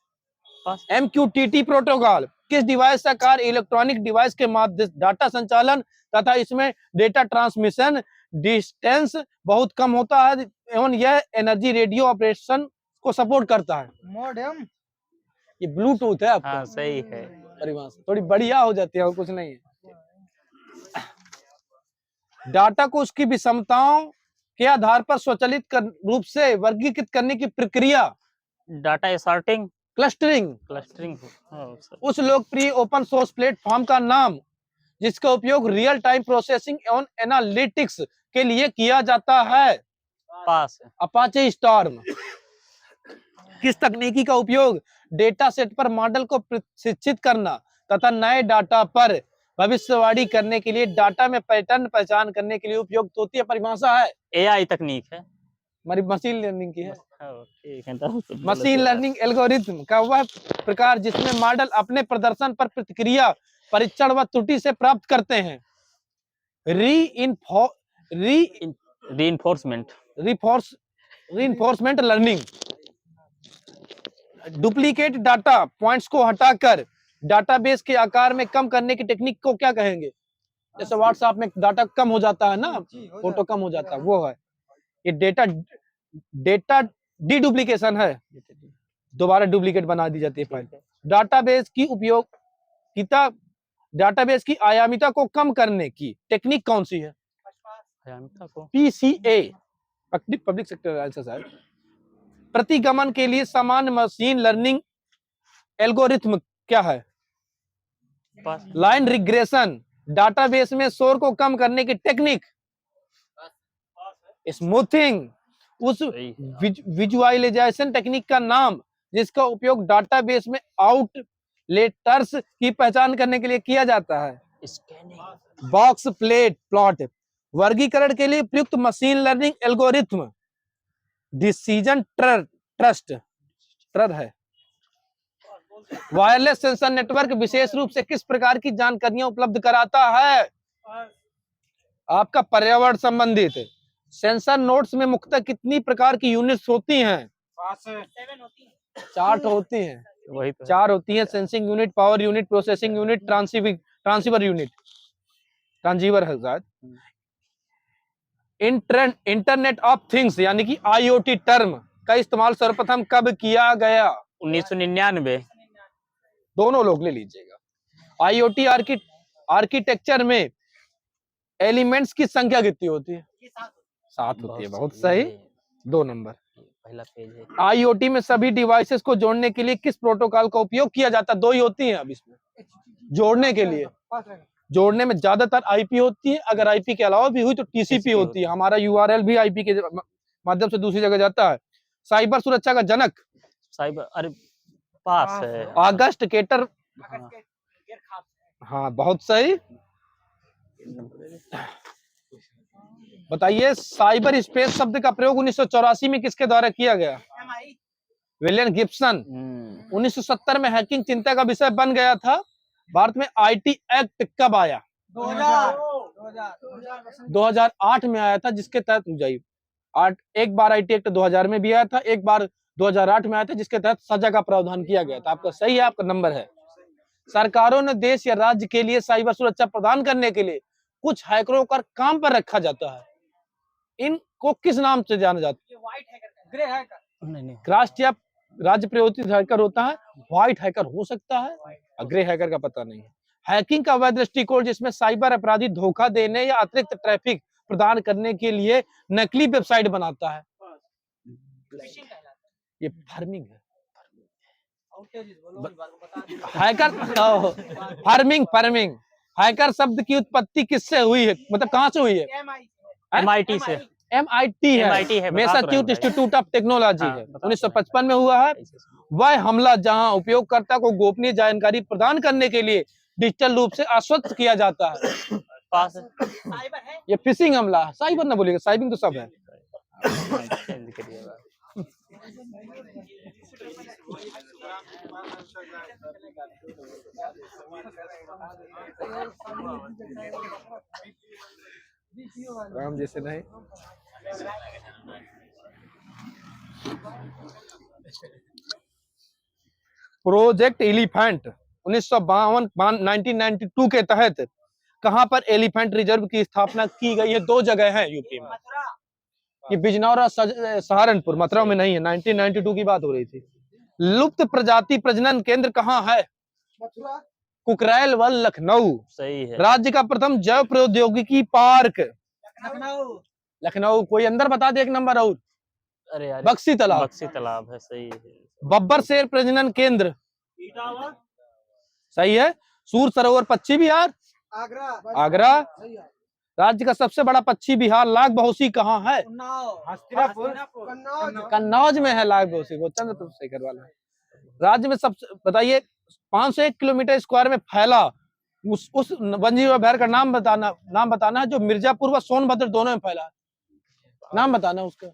MQTT प्रोटोकॉल किस डिवाइस का कार्य इलेक्ट्रॉनिक डिवाइस के माध्यम डाटा संचालन तथा इसमें डेटा ट्रांसमिशन डिस्टेंस बहुत कम होता है एवं यह एनर्जी रेडियो ऑपरेशन को सपोर्ट करता है।
मॉडेम।
ये ब्लूटूथ है आपका।
हाँ सही है।
परिभाषा थोड़ी बढ़िया हो जाती है और कुछ नहीं है। डाटा को उसकी विषमताओं के आधार पर स्वचालित रूप से वर्गीकृत करने की प्रक्रिया
डाटा सॉर्टिंग,
क्लस्टरिंग। उस लोकप्रिय ओपन सोर्स प्लेटफॉर्म का नाम जिसका उपयोग रियल टाइम प्रोसेसिंग एवं एनालिटिक्स के लिए किया जाता है।
पास
अपाचे स्टॉर्म। किस तकनीकी का उपयोग डेटा सेट पर मॉडल को प्रशिक्षित करना तथा नए डाटा पर भविष्यवाणी करने के लिए डाटा में पैटर्न पहचान करने के लिए उपयुक्त होती है? परिभाषा है
AI तकनीक है,
हमारी मशीन लर्निंग की है।
ठीक है। तो
मशीन लर्निंग एल्गोरिथम का वह प्रकार जिसमें मॉडल अपने प्रदर्शन पर प्रतिक्रिया परीक्षण व त्रुटि से प्राप्त करते हैं। Reinforcement learning. Duplicate data points को हटाकर डाटाबेस के आकार में कम करने की टेक्निक को क्या कहेंगे? जैसे व्हाट्सएप में डाटा कम हो जाता है ना, फोटो कम हो जाता है, वो है ये डेटा डीडुप्लीकेशन है, दोबारा डुप्लीकेट बना दी जाती है फाइल। डाटाबेस की उपयोगिता, डाटाबेस की आयामिता को कम करने की टेक्निक कौन सी है? PCA, पब्लिक सेक्टर एनालिसिस है। प्रतिगमन के लिए सामान्य मशीन लर्निंग एल्गोरिथम क्या है? Line regression. डाटाबेस में शोर को कम करने की टेक्निक स्मूथिंग। उस विजुअलाइजेशन टेक्निक का नाम जिसका उपयोग डाटाबेस में आउटलेटर्स की पहचान करने के लिए किया जाता है? Box plot. वर्गीकरण के लिए प्रयुक्त मशीन लर्निंग एल्गोरिथम डिसीजन ट्र है। वायरलेस सेंसर नेटवर्क विशेष रूप से किस प्रकार की जानकारियां उपलब्ध कराता है? आपका पर्यावरण संबंधित। सेंसर नोड्स में मुख्यतः कितनी प्रकार की यूनिट्स होती हैं? 4 होती हैं।
वही तो
4 होती हैं। Sensing unit, power unit, processing unit, transceiver unit, transceiver है शायद। इंटरनेट ऑफ थिंग्स यानी कि IoT टर्म का इस्तेमाल सर्वप्रथम कब किया गया?
1999।
दोनों लोग ले लीजिएगा। IoT आर्किटेक्चर में एलिमेंट्स की संख्या कितनी होती है? 7 होती है। बहुत सही, 2 नंबर।
पहला पेज है।
IoT में सभी डिवाइसेस को जोड़ने के लिए किस प्रोटोकॉल का उपयोग किया जाता है? 2 ही होती हैं अब इसमें जोड़ने के लिए। जोड़ने में ज्यादातर IP होती है, अगर IP के अलावा भी हुई तो TCP होती है। हमारा URL भी IP के माध्यम से दूसरी जगह जाता है। साइबर सुरक्षा का जनक?
साइबर, अरे पास है।
August cater. हाँ बहुत सही। बताइए साइबर स्पेस शब्द का प्रयोग 1984 में किसके द्वारा किया गया? William Gibson. 1970 में हैकिंग चिंता का विषय बन गया था। भारत में IT एक्ट कब आया? 2008 में आया था, जिसके तहत एक बार IT एक्ट 2000 में भी आया था, एक बार 2008 में आया था, जिसके तहत सजा का प्रावधान किया गया था। आपका सही है, आपका नंबर है। सरकारों ने देश या राज्य के लिए साइबर सुरक्षा प्रदान करने के लिए कुछ हैकरों का काम पर रखा जाता है। इनको किस नाम से जाना जाता है?
Grey hacker.
राष्ट्रीय राज्य प्रयोजित हैकर होता है, व्हाइट हैकर हो सकता है, ग्रे हैकर का पता नहीं है। हैकिंग का वह दृष्टिकोण जिसमें साइबर अपराधी धोखा देने या अतिरिक्त ट्रैफिक प्रदान करने के लिए नकली वेबसाइट बनाता है, ये फार्मिंग है। फार्मिंग। हैकर शब्द की उत्पत्ति किससे हुई है? मतलब कहाँ से हुई है?
MIT से।
MIT है, मैसाच्यूसेट्स इंस्टीट्यूट ऑफ टेक्नोलॉजी है। 1955 में हुआ है। वह हमला जहां उपयोगकर्ता को गोपनीय जानकारी प्रदान करने के लिए डिजिटल रूप से आश्वस्त किया जाता है।
पास है।
ये फिशिंग हमला। साइबर ना बोलिएगा, साइबिंग तो सब है। राम जैसे नहीं। प्रोजेक्ट एलिफेंट 1992 के तहत कहां पर एलिफेंट रिजर्व की स्थापना की गई है? 2 जगह है यूपी में, ये बिजनौर और सहारनपुर, मथुरा में नहीं है। 1992 की बात हो रही थी। लुप्त प्रजाति प्रजनन केंद्र कहाँ है? कुकरैल वन, लखनऊ।
सही है।
राज्य का प्रथम जैव प्रौद्योगिकी पार्क? लखनऊ। कोई अंदर बता दे 1 नंबर और।
अरे यार,
बक्सी तालाब।
बक्सी तालाब है, सही है।
बब्बर शेर प्रजनन केंद्र? सही है। सूर सरोवर पश्चिमी बिहार? आगरा। राज्य का सबसे बड़ा पश्चिमी बिहार लाख बहुसी कहाँ है? कन्नौज में है लाख बहुसी, वो चंद्र शेखर वाला है। राज्य में सबसे, बताइए, 501 किलोमीटर स्क्वायर में फैला उस वन्य जीव अभयारण्य का नाम बताना है जो मिर्जापुर व सोनभद्र दोनों में फैला है। नाम बताना उसका।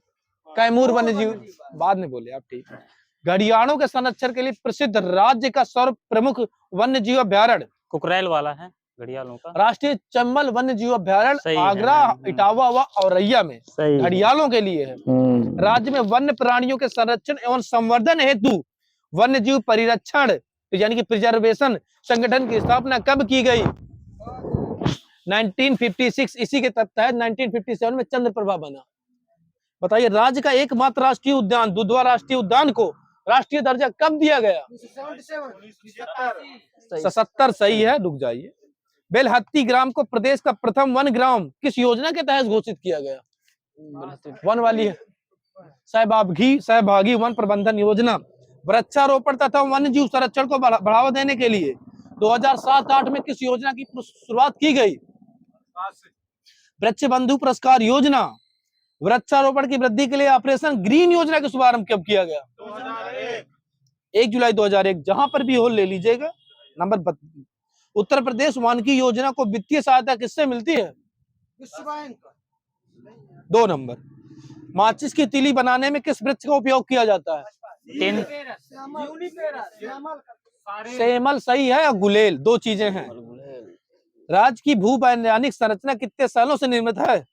कैमूर वन्य जीव, बाद में बोले आप, ठीक है। घड़ियालों के संरक्षण के लिए प्रसिद्ध राज्य का सर्व प्रमुख वन्य जीव अभयारण्य?
कुकरैल वाला है घड़ियालों का।
राष्ट्रीय चंबल वन्य जीव अभयारण्य आगरा, इटावा व औरैया में घड़ियालों के लिए है। राज्य में वन्य प्राणियों के संरक्षण एवं संवर्धन हेतु वन्य जीव परिरक्षण यानी कि प्रिजर्वेशन संगठन की स्थापना कब की गई? 1956। इसी के तहत 1957 में चंद्रप्रभा बना। बताइए, राज्य का एकमात्र राष्ट्रीय उद्यान दुधवा राष्ट्रीय उद्यान को राष्ट्रीय दर्जा कब दिया गया? 77। सही है, रुक जाइए। बेलहत्ती ग्राम को प्रदेश का प्रथम वन ग्राम किस योजना के तहत घोषित किया गया? वन वाली है, सहभागी वन प्रबंधन योजना। वृक्षारोपण तथा वन्य जीव संरक्षण को बढ़ावा देने के लिए 2007-8 में किस योजना की शुरुआत की गई? वृक्ष बंधु पुरस्कार योजना। वृक्षारोपण की वृद्धि के लिए ऑपरेशन ग्रीन योजना का शुभारंभ कब किया गया? 1 जुलाई 2001। जहां पर भी हो ले लीजिएगा। नंबर 32। उत्तर प्रदेश वानिकी योजना को वित्तीय सहायता किससे मिलती है? विश्व बैंक। 2 नंबर। माचिस की तीली बनाने में किस वृक्ष का उपयोग किया जाता है? सेमल। सही है। और गुलेल, 2 चीजें हैं। राज्य की भूवैज्ञानिक संरचना कितने सालों से निर्मित है?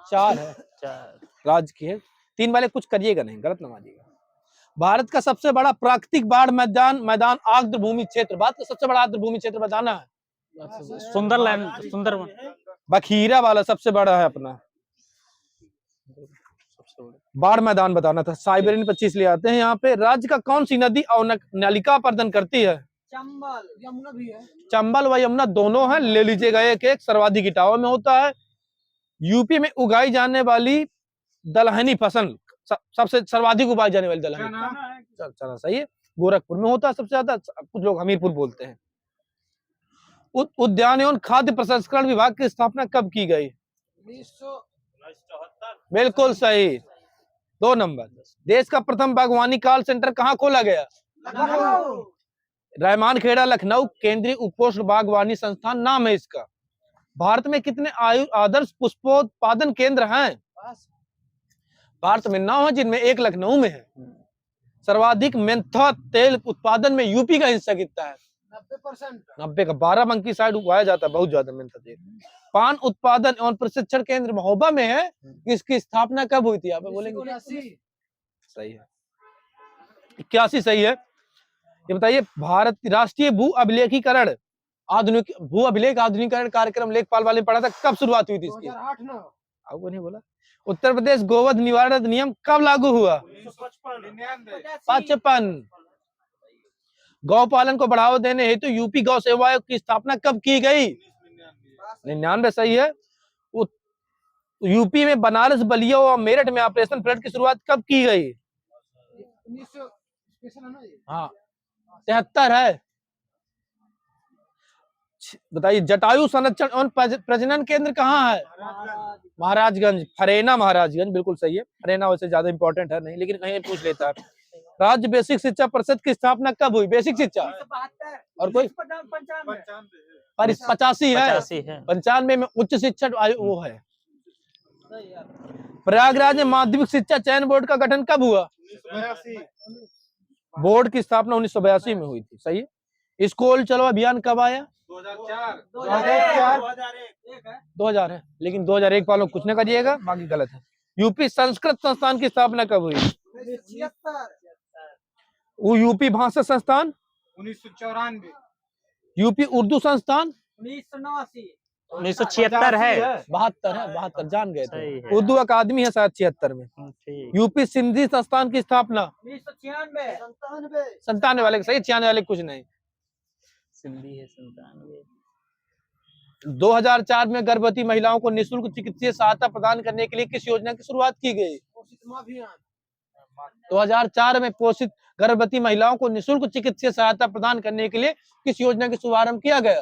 4 है। 4 राज्य की है। 3 वाले कुछ करिएगा नहीं, गलत न मानिएगा। भारत का सबसे बड़ा प्राकृतिक बाढ़ मैदान आर्द्र भूमि क्षेत्र। भारत का सबसे बड़ा आर्द्र भूमि क्षेत्र बताना है। सुंदरवन। बखीरा वाला सबसे बड़ा है अपना। बाढ़ मैदान बताना था। साइबेरियन 25 ले आते हैं यहाँ पे। राज्य का कौन सी नदी नलिका प्रदान करती है? चंबल। यमुना भी है। चंबल व यमुना दोनों हैं, ले लीजिएगा एक एक। सर्वाधिक इटावा में होता है। यूपी में उगाई जाने वाली दलहनी फसल, सबसे सर्वाधिक उगाई जाने वाली दलहनी चना। सही है। गोरखपुर में होता है सबसे ज्यादा, कुछ लोग हमीरपुर बोलते हैं। उद्यान एवं खाद्य प्रसंस्करण विभाग की स्थापना कब की गई? 1974। बिल्कुल सही। 2 नंबर। देश का प्रथम बागवानी कॉल सेंटर कहाँ खोला गया? रहमान खेड़ा, लखनऊ। केंद्रीय उपोष्ण बागवानी संस्थान नाम है इसका। भारत में कितने आदर्श पुष्पोत्पादन केंद्र हैं? भारत में 9 है, जिनमें 1 लखनऊ में है। सर्वाधिक मेंथा तेल उत्पादन में यूपी का हिस्सा कितना है? 90%। 90 का। बाराबंकी साइड उगाया जाता है बहुत ज्यादा मेंथा तेल। पान उत्पादन एवं प्रशिक्षण केंद्र महोबा में है। इसकी स्थापना कब हुई थी? आप बोलेंगे। सही है। 81 सही है। ये बताइए, भारत राष्ट्रीय भू अभिलेखीकरण आधुनिकीकरण कार्यक्रम लेखपाल वाले पढ़ा था, कब शुरुआत हुई थी इसकी? 2008। आपको नहीं बोला। उत्तर प्रदेश गोवध निवारण अधिनियम कब लागू हुआ? 55। गौ पालन को बढ़ावा देने हेतु यूपी गौ सेवा आयोग की स्थापना कब की गई? 99। सही है। यूपी में बनारस, बलिया और मेरठ में ऑपरेशन फ्लड की शुरुआत कब की गई? 73 है। बताइए, जटायु संरक्षण एवं प्रजनन केंद्र कहाँ है? महाराजगंज। फरेना महाराजगंज, बिल्कुल सही है। फरेना वैसे ज्यादा इंपॉर्टेंट है नहीं, लेकिन कहीं पूछ लेता है। राज्य बेसिक शिक्षा परिषद की स्थापना कब हुई? बेसिक शिक्षा। और कोई 85 है। 95 में उच्च शिक्षा वो है। प्रयागराज में माध्यमिक शिक्षा चयन बोर्ड का गठन कब हुआ? बोर्ड की स्थापना 1982 में हुई थी, सही है। स्कूल चलो अभियान कब आया? 2000 है, लेकिन 2001 वालों कुछ न करिएगा, बाकी गलत है। यूपी संस्कृत संस्थान की स्थापना कब हुई?
1976
वो यूपी भाषा संस्थान,
1994
यूपी उर्दू संस्थान
1989
1976 है।
72 है, 72 जान गए थे।
सही है।
उर्दू अकादमी है शायद 76 में।
ठीक।
यूपी सिंधी संस्थान की स्थापना
1996
97 वाले, सही, 96 वाले कुछ नहीं।
सिंधी है 97।
2004 में गर्भवती महिलाओं को निःशुल्क चिकित्सीय सहायता प्रदान करने के लिए किस योजना की शुरुआत की गई? 2004 में पोषित गर्भवती महिलाओं को निःशुल्क चिकित्सीय सहायता प्रदान करने के लिए किस योजना की शुभारंभ किया गया?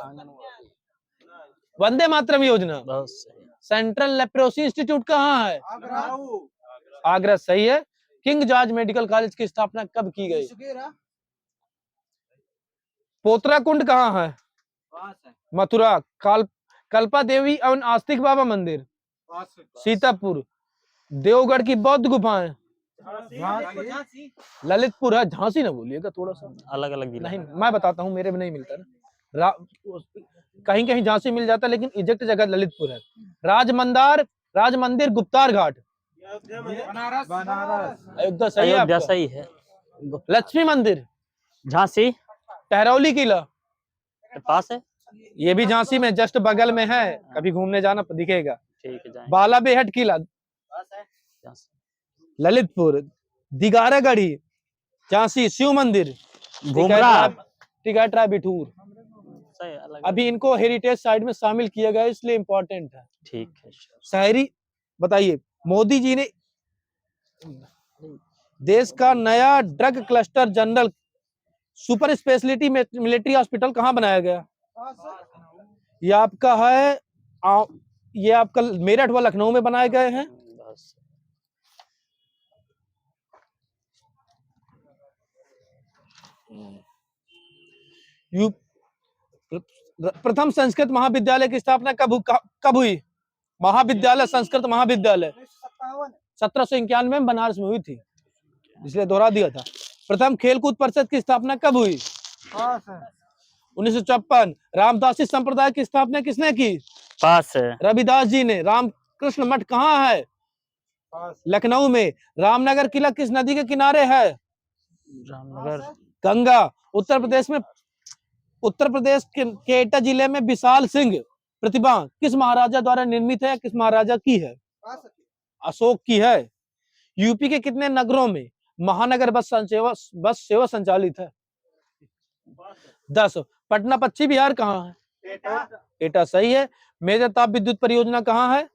वंदे मातरम योजना।
बहुत सही।
सेंट्रल लेप्रोसी इंस्टीट्यूट कहाँ है? आगरा, सही है। किंग जॉर्ज मेडिकल कॉलेज की स्थापना कब की गई? पोतरा कुंड कहाँ है? मथुरा। कल्पा देवी एवं आस्तिक बाबा मंदिर सीतापुर। देवगढ़ की बौद्ध गुफाएं ललितपुर है। झांसी ना बोलिएगा, थोड़ा सा
अलग अलग जिला।
नहीं, मैं बताता हूँ, मेरे में नहीं मिलता ना, कहीं कहीं झांसी मिल जाता, लेकिन इजेक्ट जगह ललितपुर है। राज मंदिर गुप्तार घाट
बनारस
अयोध्या, सही है
अयोध्या
आपका।
सही है।
लक्ष्मी मंदिर
झांसी
टहरौली किला,
के पास है।
ये भी झांसी में जस्ट बगल में है, कभी घूमने जाना दिखेगा।
ठीक है, जाएंगे।
बाला बेहट किला
झांसी।
ललितपुर। दिगारागढ़ी झांसी। शिव मंदिर
घुमरा
टिकैतरा बिठूर।
सही, अलग।
अभी इनको हेरिटेज साइट में शामिल किया गया, इसलिए इम्पोर्टेंट है।
ठीक है।
शहरी बताइए, मोदी जी ने देश का नया drug cluster general super speciality military hospital कहाँ बनाया गया? ये आपका है, ये आपका मेरठ व लखनऊ में बनाए गए हैं।
बस।
प्रथम संस्कृत महाविद्यालय की स्थापना कब हुई? महाविद्यालय, संस्कृत महाविद्यालय 1791 में बनारस में हुई थी, इसलिए दोहरा दिया था। प्रथम खेलकूद परिषद की स्थापना कब हुई? 1954। रामदासी संप्रदाय की स्थापना किसने की?
पास है।
रविदास जी ने। रामकृष्ण मठ कहाँ है? लखनऊ में। रामनगर किला किस नदी के किनारे है?
रामनगर।
गंगा। उत्तर प्रदेश के एटा जिले में विशाल सिंह प्रतिमा किस महाराजा द्वारा निर्मित है? किस महाराजा की है? अशोक की है। यूपी के कितने नगरों में महानगर बस सेवा संचालित है? 10। पटना पश्चिम बिहार कहाँ है? एटा, सही है। मेजर ताप विद्युत परियोजना कहाँ है?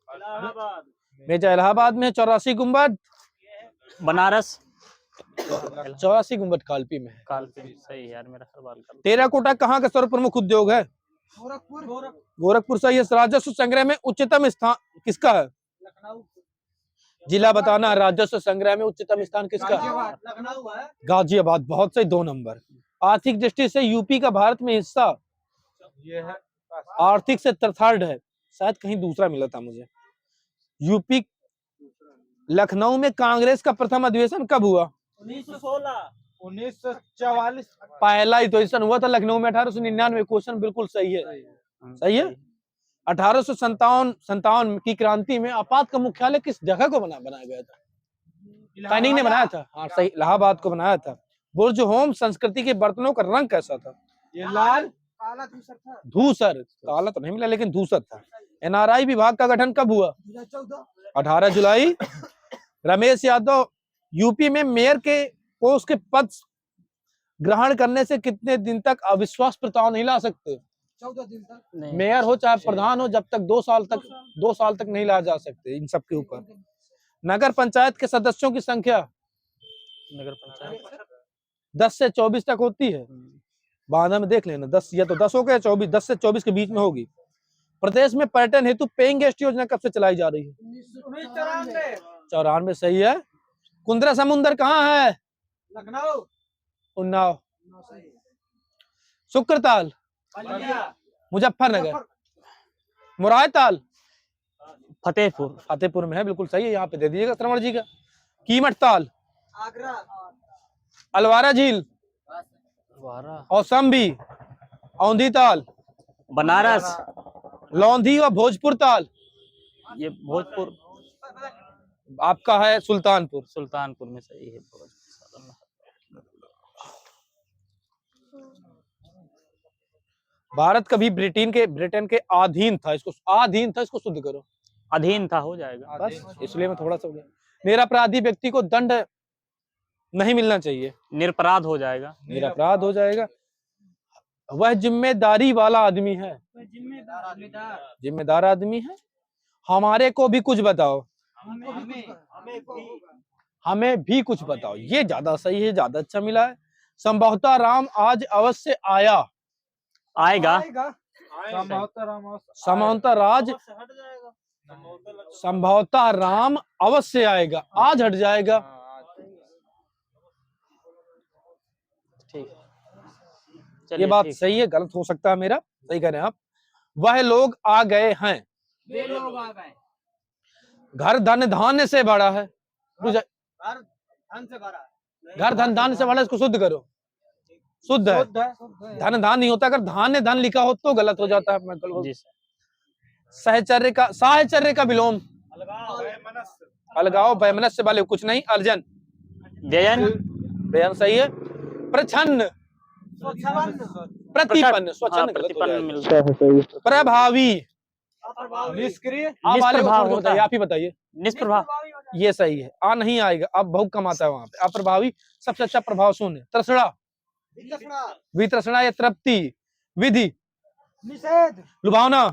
मेजर इलाहाबाद में। 84 गुंबद
बनारस।
84 गुंबद कालपी में है।
कालपी, सही यार, मेरा हर बार कालपी।
टेराकोटा कहाँ का सर्वप्रमुख उद्योग है? गोरखपुर, सही है। राजस्व संग्रह में उच्चतम स्थान किसका है? जिला बताना। राजस्व संग्रह में उच्चतम स्थान किसका? गाजियाबाद, बहुत सही, 2 नंबर। आर्थिक दृष्टि से यूपी का भारत में हिस्सा आर्थिक से थर्ड है, शायद कहीं दूसरा मिला था मुझे। यूपी लखनऊ में कांग्रेस का प्रथम अधिवेशन कब हुआ?
1944
पहला अधिवेशन हुआ था लखनऊ में 1899। क्वेश्चन बिल्कुल सही है, सही है। 1857 की क्रांति में आपात का मुख्यालय किस जगह को बनाया गया था? सैनिक ने बनाया था। हाँ, सही, इलाहाबाद को बनाया था। बुर्ज होम संस्कृति के बर्तनों का रंग कैसा था?
ये लाल काला धूसर था।
धूसर, काला तो नहीं मिला, लेकिन धूसर था। एनआरआई विभाग का गठन कब हुआ? 18 जुलाई। रमेश यादव यूपी में मेयर के पोस्ट के पद ग्रहण करने से कितने दिन तक अविश्वास प्रस्ताव नहीं ला सकते?
14 दिन तक।
मेयर हो चाहे प्रधान हो, जब तक 2 साल तक नहीं ला जा सकते इन सब के ऊपर। नगर पंचायत के सदस्यों की संख्या
नगर पंचायत
10 से 24 तक होती है। बाद में देख लेना, 10 या तो 10 हो गया, 24, 10 से 24 के बीच में होगी। प्रदेश में पर्यटन हेतु पेइंग गेस्ट योजना कब से चलाई जा रही है? 1994, सही है। कुंद्रा समुंदर कहाँ है?
लखनऊ।
उन्नाव। शुक्रताल मुजफ्फरनगर। मुरायताल
फतेहपुर
में है, बिल्कुल सही है। यहाँ पे दे दीजिएगा श्रवण जी का। कीमत ताल
आगरा।
अलवारा झील, कौशाम्बी, औंधी ताल,
बनारस,
लौंधी व भोजपुर ताल।
ये भोजपुर,
आपका है सुल्तानपुर।
सुल्तानपुर में सही है।
भारत कभी ब्रिटेन के अधीन था, इसको शुद्ध करो।
अधीन था, हो जाएगा।
बस इसलिए मैं थोड़ा सा हो गया। निरपराधी व्यक्ति को दंड नहीं मिलना चाहिए,
निरपराध हो जाएगा।
निरपराध हो जाएगा। वह जिम्मेदारी वाला आदमी है, जिम्मेदार आदमी है। हमारे को भी कुछ बताओ, हमें भी कुछ बताओ। ये ज्यादा सही है, ज्यादा अच्छा मिला है। संभवतः राम आज अवश्य आया,
आएगा।
संभवतः राम अवश्य आएगा, आज हट जाएगा।
ठीक,
ये बात सही है, गलत हो सकता है मेरा, सही कह रहे हैं आप। वह लोग आ गए हैं,
वे लोग आ गए।
घर धन धान्य से बड़ा है।
घर धन से बड़ा,
घर धन धान्य से बड़ा, इसको शुद्ध करो। शुद्ध है, धन धान नहीं होता। अगर धान्य धन लिखा हो तो गलत हो जाता है। साहचर्य का विलोम, अलगाव वैमनस्य वाले कुछ नहीं। अर्जन, व्ययन सही है। प्रछन्न, प्रतिपन्न, स्वच्छंद गलत हो जाएगा। प्रभावी,
निष्क्रिय,
आप ही बताइए।
निष्प्रभाव,
ये सही है। आ नहीं आएगा, अब बहुत कम आता है वहां पे। अप्रभावी सबसे अच्छा प्रभाव शून्य। तृष्णा, वितृष्णा या तृप्ति। विधि,
निषेध,
लुभावना,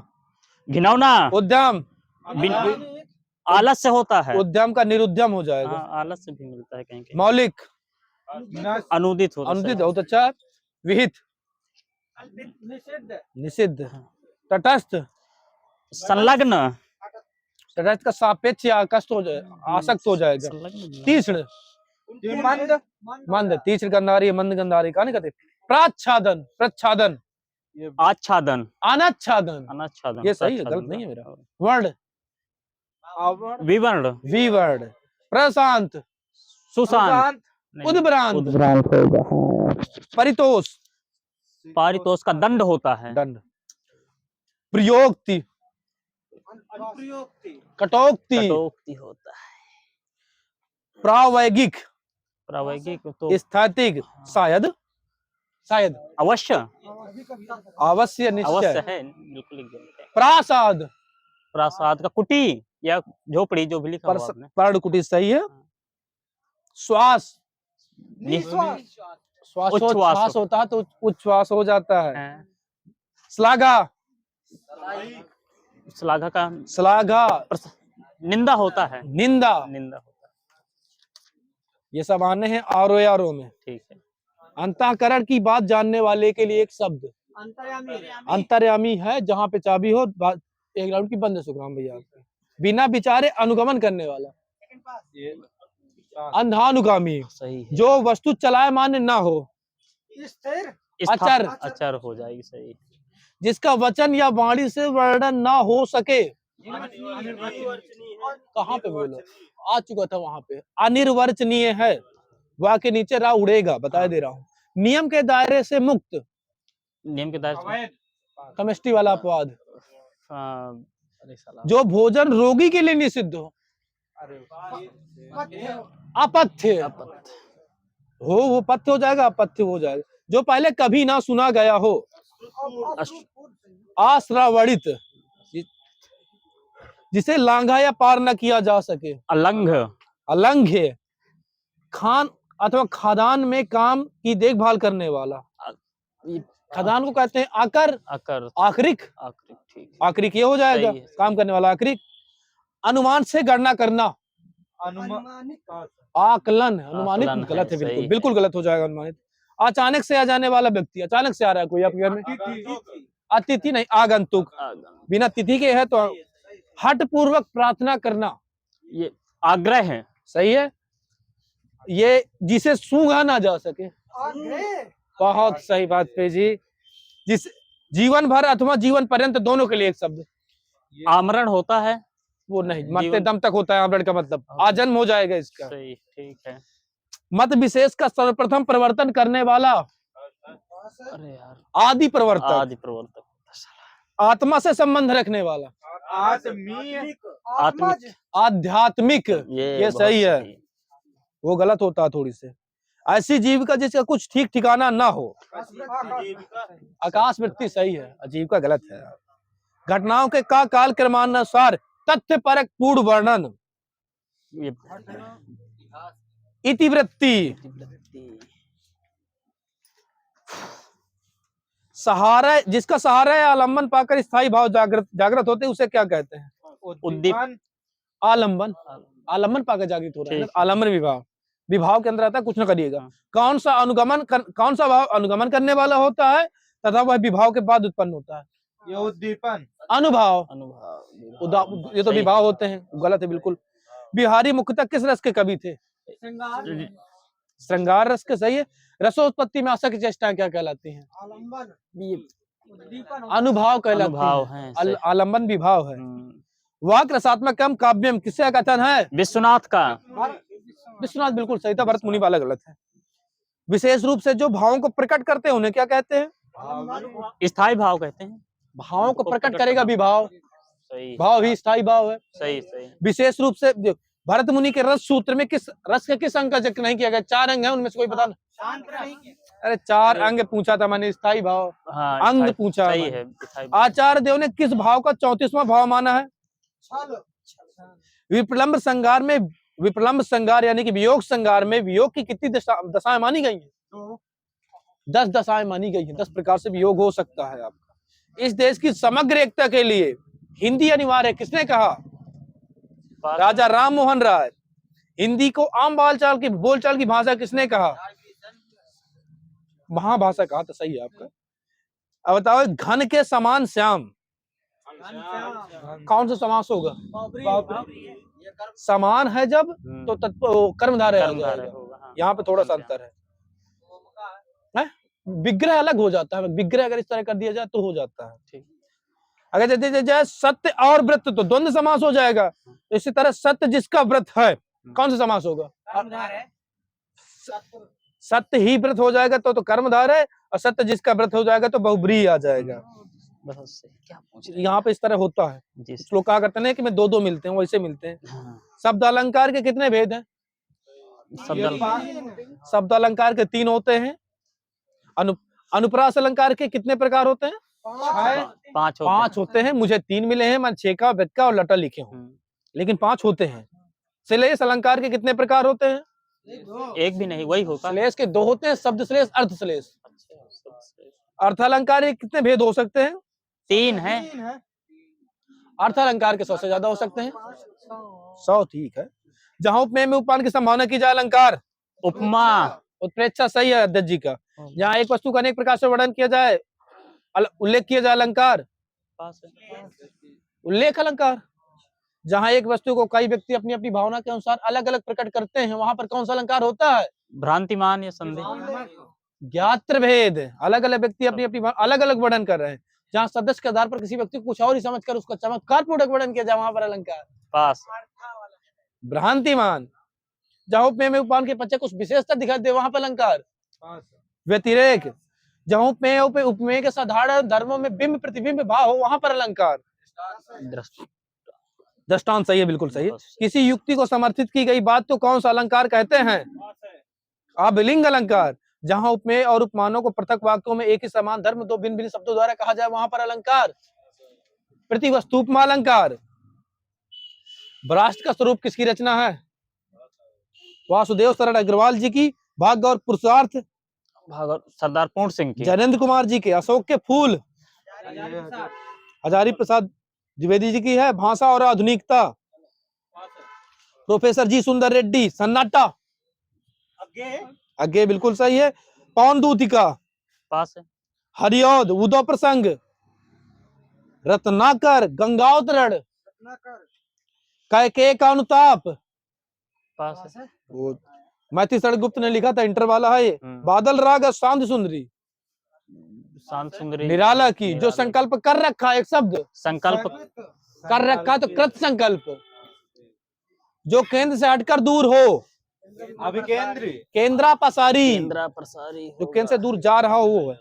घिनौना।
उद्यम,
आलस्य होता है,
उद्यम का निरुद्यम हो जाएगा।
आलस्य भी मिलता है कहीं कहीं।
मौलिक,
अनुदित होता है।
अनुदित बहुत अच्छा। विहित, निषिद्ध। तटस्थ,
संलग्न,
तटस्थ का सापेक्ष या आसक्त हो जाए, आसक्त हो जाएगा। तीक्ष्ण, मंद, तीक्ष्ण गंधारी, मंद गंधारी का नहीं कहते। प्राच्छादन, प्रच्छादन,
आच्छादन,
अनाच्छादन,
अनाच्छादन।
ये सही है, गलत नहीं है मेरा। वर्ण,
विवर्ण,
विवर्ण। प्रशांत,
सुशांत,
उद्भ्रांत। परितोष,
पारितोष का दंड होता है।
दंड। प्रयोक्ति, कटौक्ति
होता है।
प्रावैगिक,
प्रावैगिक तो
स्थैतिक, शायद,
अवश्य,
अवश्य, निश्चय,
अवश्य है, बिल्कुल एकदम।
प्रासाद,
प्रासाद का कुटी या झोपड़ी, जो भी लिखा हुआ आपने।
पर्ण कुटी सही है। श्वास, श्वासोच्छ्वास होता है तो उच्छ्वास हो जाता है। श्लाघा,
श्लाघा का
श्लाघा
निंदा होता है।
निंदा,
निंदा होता है।
ये सब आने हैं आरो यारो में।
ठीक है।
अंतःकरण की बात जानने वाले के लिए एक शब्द अंतर्यामी है। जहां पे चाबी हो, एक राउंड की बंद है सुखराम भैया। बिना विचारे अनुगमन करने वाला, अंधानुगामी,
सही है।
जो वस्तु चलायमान ना हो,
अचर हो जाएगी। सही।
जिसका वचन या वाणी से वर्णन ना हो सके। कहाँ पे बोलो, आ चुका था वहां पे। अनिर्वचनीय है, वह के नीचे रा उड़ेगा, बता दे रहा हूँ। नियम के दायरे से मुक्त,
नियम के दायरे से
केमिस्ट्री वाला अपवाद। जो भोजन रोगी के लिए निषिद्ध हो। अपथ्य हो, वो पथ्य हो जाएगा, अपथ्य हो जाएगा। जो पहले कभी ना सुना गया हो। आश्रावणित, जिसे लांघा या पार न किया जा सके।
अलंघ,
अलंघ्य, खान अथवा खादान में काम की देखभाल करने वाला। खादान को कहते हैं आकर, आखरिक, आखरिक ये हो जाएगा, काम करने वाला आखरिक। अनुमान से गणना करना, आकलन, अनुमानित गलत है, बिल्कुल बिल्कुल गलत हो जाएगा अनुमानित। अचानक से आ जाने वाला व्यक्ति, अचानक से आ रहा है कोई आपके घर में। अतिथि नहीं, आगंतुक, बिना तिथि के है तो। हठ पूर्वक प्रार्थना करना,
ये आग्रह है।
सही है। ये जिसे सूंघा ना जा सके। बहुत सही बात पे जी। जिस जीवन भर अथवा जीवन पर्यंत, दोनों के लिए एक शब्द।
आमरण होता है,
वो नहीं, मरते दम तक होता है आमरण का मतलब। आजन्म हो जाएगा इसका।
सही, ठीक है।
मत विशेष का सर्वप्रथम प्रवर्तन करने वाला,
अरे यार,
आदि प्रवर्तक,
आदि प्रवर्तक,
आत्मा से संबंध रखने वाला,
आत्मिक,
आध्यात्मिक, ये
बहुत
सही है। वो गलत होता है थोड़ी से। ऐसी जीविका जिसका कुछ ठीक ठिकाना ना हो, आकाश वृत्ति सही है, आजीविका गलत है। घटनाओं के का काल क्रमानुसार तथ्य परक पूर्ण वर्णन,
ये
इतिवृत्ति, सहारा, जिसका सहारा या आलम्बन पाकर स्थायी भाव जागृत होते उसे क्या कहते हैं?
उद्दीपन,
आलम्बन, आलम्बन पाकर जागृत हो रहा है, आलम्बन विभाव, विभाव के अंदर आता है, कुछ ना करिएगा। कौन सा भाव अनुगमन करने वाला होता है तथा वह विभाव के बाद उत्पन्न होता है?
ये उद्दीपन,
अनुभाव,
अनुभाव,
ये तो विभाव होते हैं, गलत है बिल्कुल। बिहारी मुख्यतः किस रस के कवि थे? श्रृंगार रस के, सही है। रसोत्पत्ति में आशा की चेष्टाएं क्या कहलाती हैं? अनुभाव कहलाती हैं, आलम्बन विभाव है। वाक रसात्मकम काव्यम किसका कथन है?
विश्वनाथ का।
विश्वनाथ बिल्कुल सही था, भरत मुनि वाला गलत है। विशेष रूप से जो भावों को प्रकट करते हैं उन्हें क्या कहते हैं?
स्थायी भाव कहते हैं।
भावों को प्रकट करेगा विभाव,
सही,
भाव ही स्थायी भाव है।
सही सही।
विशेष रूप से भरत मुनि के रस सूत्र में किस रस के किस अंग का जिक्र नहीं किया गया? 4 अंग है, उनमें से कोई बता। अरे 4 अंग पूछा था मैंने, स्थायी भाव,
हाँ,
अंग पूछा
सही है।
आचार्य देव ने किस भाव का 34वां भाव माना है? विप्रलंब संगार में, विप्रलंब संगार यानी कि वियोग संगार में वियोग की कितनी दशाएं मानी गई हैं? 10 दशाएं मानी गई हैं। 10 प्रकार से वियोग हो सकता है आपका। इस देश की समग्र एकता के लिए हिंदी अनिवार्य है, किसने कहा? राजा राम मोहन राय। हिंदी को आम बोलचाल की भाषा किसने कहा? महाभाषा कहा, तो सही है आपका। अब बताओ, घन के समान श्याम कौन सा समास होगा? समान है जब तो कर्मधारय होगा। यहाँ पे थोड़ा सा अंतर है। विग्रह अलग हो जाता है, विग्रह अगर इस तरह कर दिया जाए तो हो जाता है। ठीक, अगर दे जाए सत्य और व्रत तो द्वंद्व समास हो जाएगा। तो इसी तरह सत्य जिसका व्रत है कौन सा समास होगा? सत्य ही व्रत हो जाएगा तो कर्मधार है, और सत्य जिसका व्रत हो जाएगा तो बहुब्रीहि आ जाएगा। यहाँ पे इस तरह होता है। लोग कहा करते हैं कि मैं 2-2 मिलते हैं, वैसे मिलते हैं। शब्द अलंकार के कितने भेद हैं? शब्द अलंकार के 3 होते हैं। अनुप्रास अलंकार के कितने प्रकार होते हैं? 5 होते हैं। मुझे 3 मिले हैं, मैं 6 का, व्यक्त का और लटा लिखे हूँ, लेकिन 5 होते हैं। श्लेष अलंकार के कितने प्रकार होते हैं?
1 भी नहीं, वही होगा।
श्लेष के 2 होते हैं, शब्द श्लेष, अर्थ श्लेष। अर्थ अलंकार के कितने भेद हो सकते हैं?
3 है।
अर्थ अलंकार के 100 से ज्यादा हो सकते हैं। 100 ठीक है। जहां उपमेय में उपमान की संभावना की जाए अलंकार
उपमा,
उत्प्रेक्षा, सही है अध्यक्ष जी का। जहाँ एक वस्तु का अनेक प्रकार से वर्णन किया जाए, उल्लेख किया जाए अलंकार उल्लेख अलंकार। जहाँ एक वस्तु को कई व्यक्ति अपनी अपनी भावना के अनुसार अलग अलग प्रकट करते हैं, वहां पर कौन सा अलंकार होता है?
भ्रांतिमान या संदेह।
ज्ञात्र भेद, अलग अलग व्यक्ति अपनी अपनी अलग अलग वर्णन कर रहे हैं। जहाँ सदस्य के आधार पर किसी व्यक्ति को कुछ और ही समझकर उसका चमत्कार पूर्वक वर्णन किया जाए, वहां पर अलंकार
पास।
भ्रांतिमान, जहाँ उपमेय में उपमान के पीछे कुछ विशेषता दिखाई दे, वहां पर अलंकार व्यतिरेक, जहाँ उपमेय के साधारण धर्मों में बिंब प्रतिबिंब भाव हो, वहां पर अलंकार दृष्टांत, सही है, बिल्कुल सही है। किसी युक्ति को समर्थित की गई बात तो कौन सा अलंकार कहते हैं? अभिलिंग अलंकार। जहां उपमेय और उपमानों को पृथक वाक्यों में एक ही समान धर्म 2 भिन्न भिन्न शब्दों द्वारा कहा जाए, वहां पर अलंकार प्रतिवस्तुपमा अलंकार। राष्ट्र का स्वरूप किसकी रचना है? वासुदेव शरण अग्रवाल जी की। भाग्य और पुरुषार्थ
सरदार पूर्ण सिंह की।
जयेंद्र कुमार जी के। अशोक के फूल हजारी प्रसाद द्विवेदी जी की है। भाषा और आधुनिकता प्रोफेसर जी सुंदर रेड्डी। सन्नाटा आगे बिल्कुल सही है। पौन दूतिका
पास है।
हरिऔध उदय प्रसंग। रत्नाकर गंगावतरण। कैकेय का अनुताप
पास है।
वो मैथिली शरण गुप्त ने लिखा था, इंटर वाला है ये। बादल राग शांत सुंदरी।
शांत सुंदरी
निराला की। जो संकल्प कर रखा, एक शब्द
संकल्प
कर रखा तो कृत संकल्प। जो केंद्र से हटकर दूर हो, केंद्रा पसारी,
इंदिरा प्रसारी
जो केंद्र से दूर जा रहा हो वो है।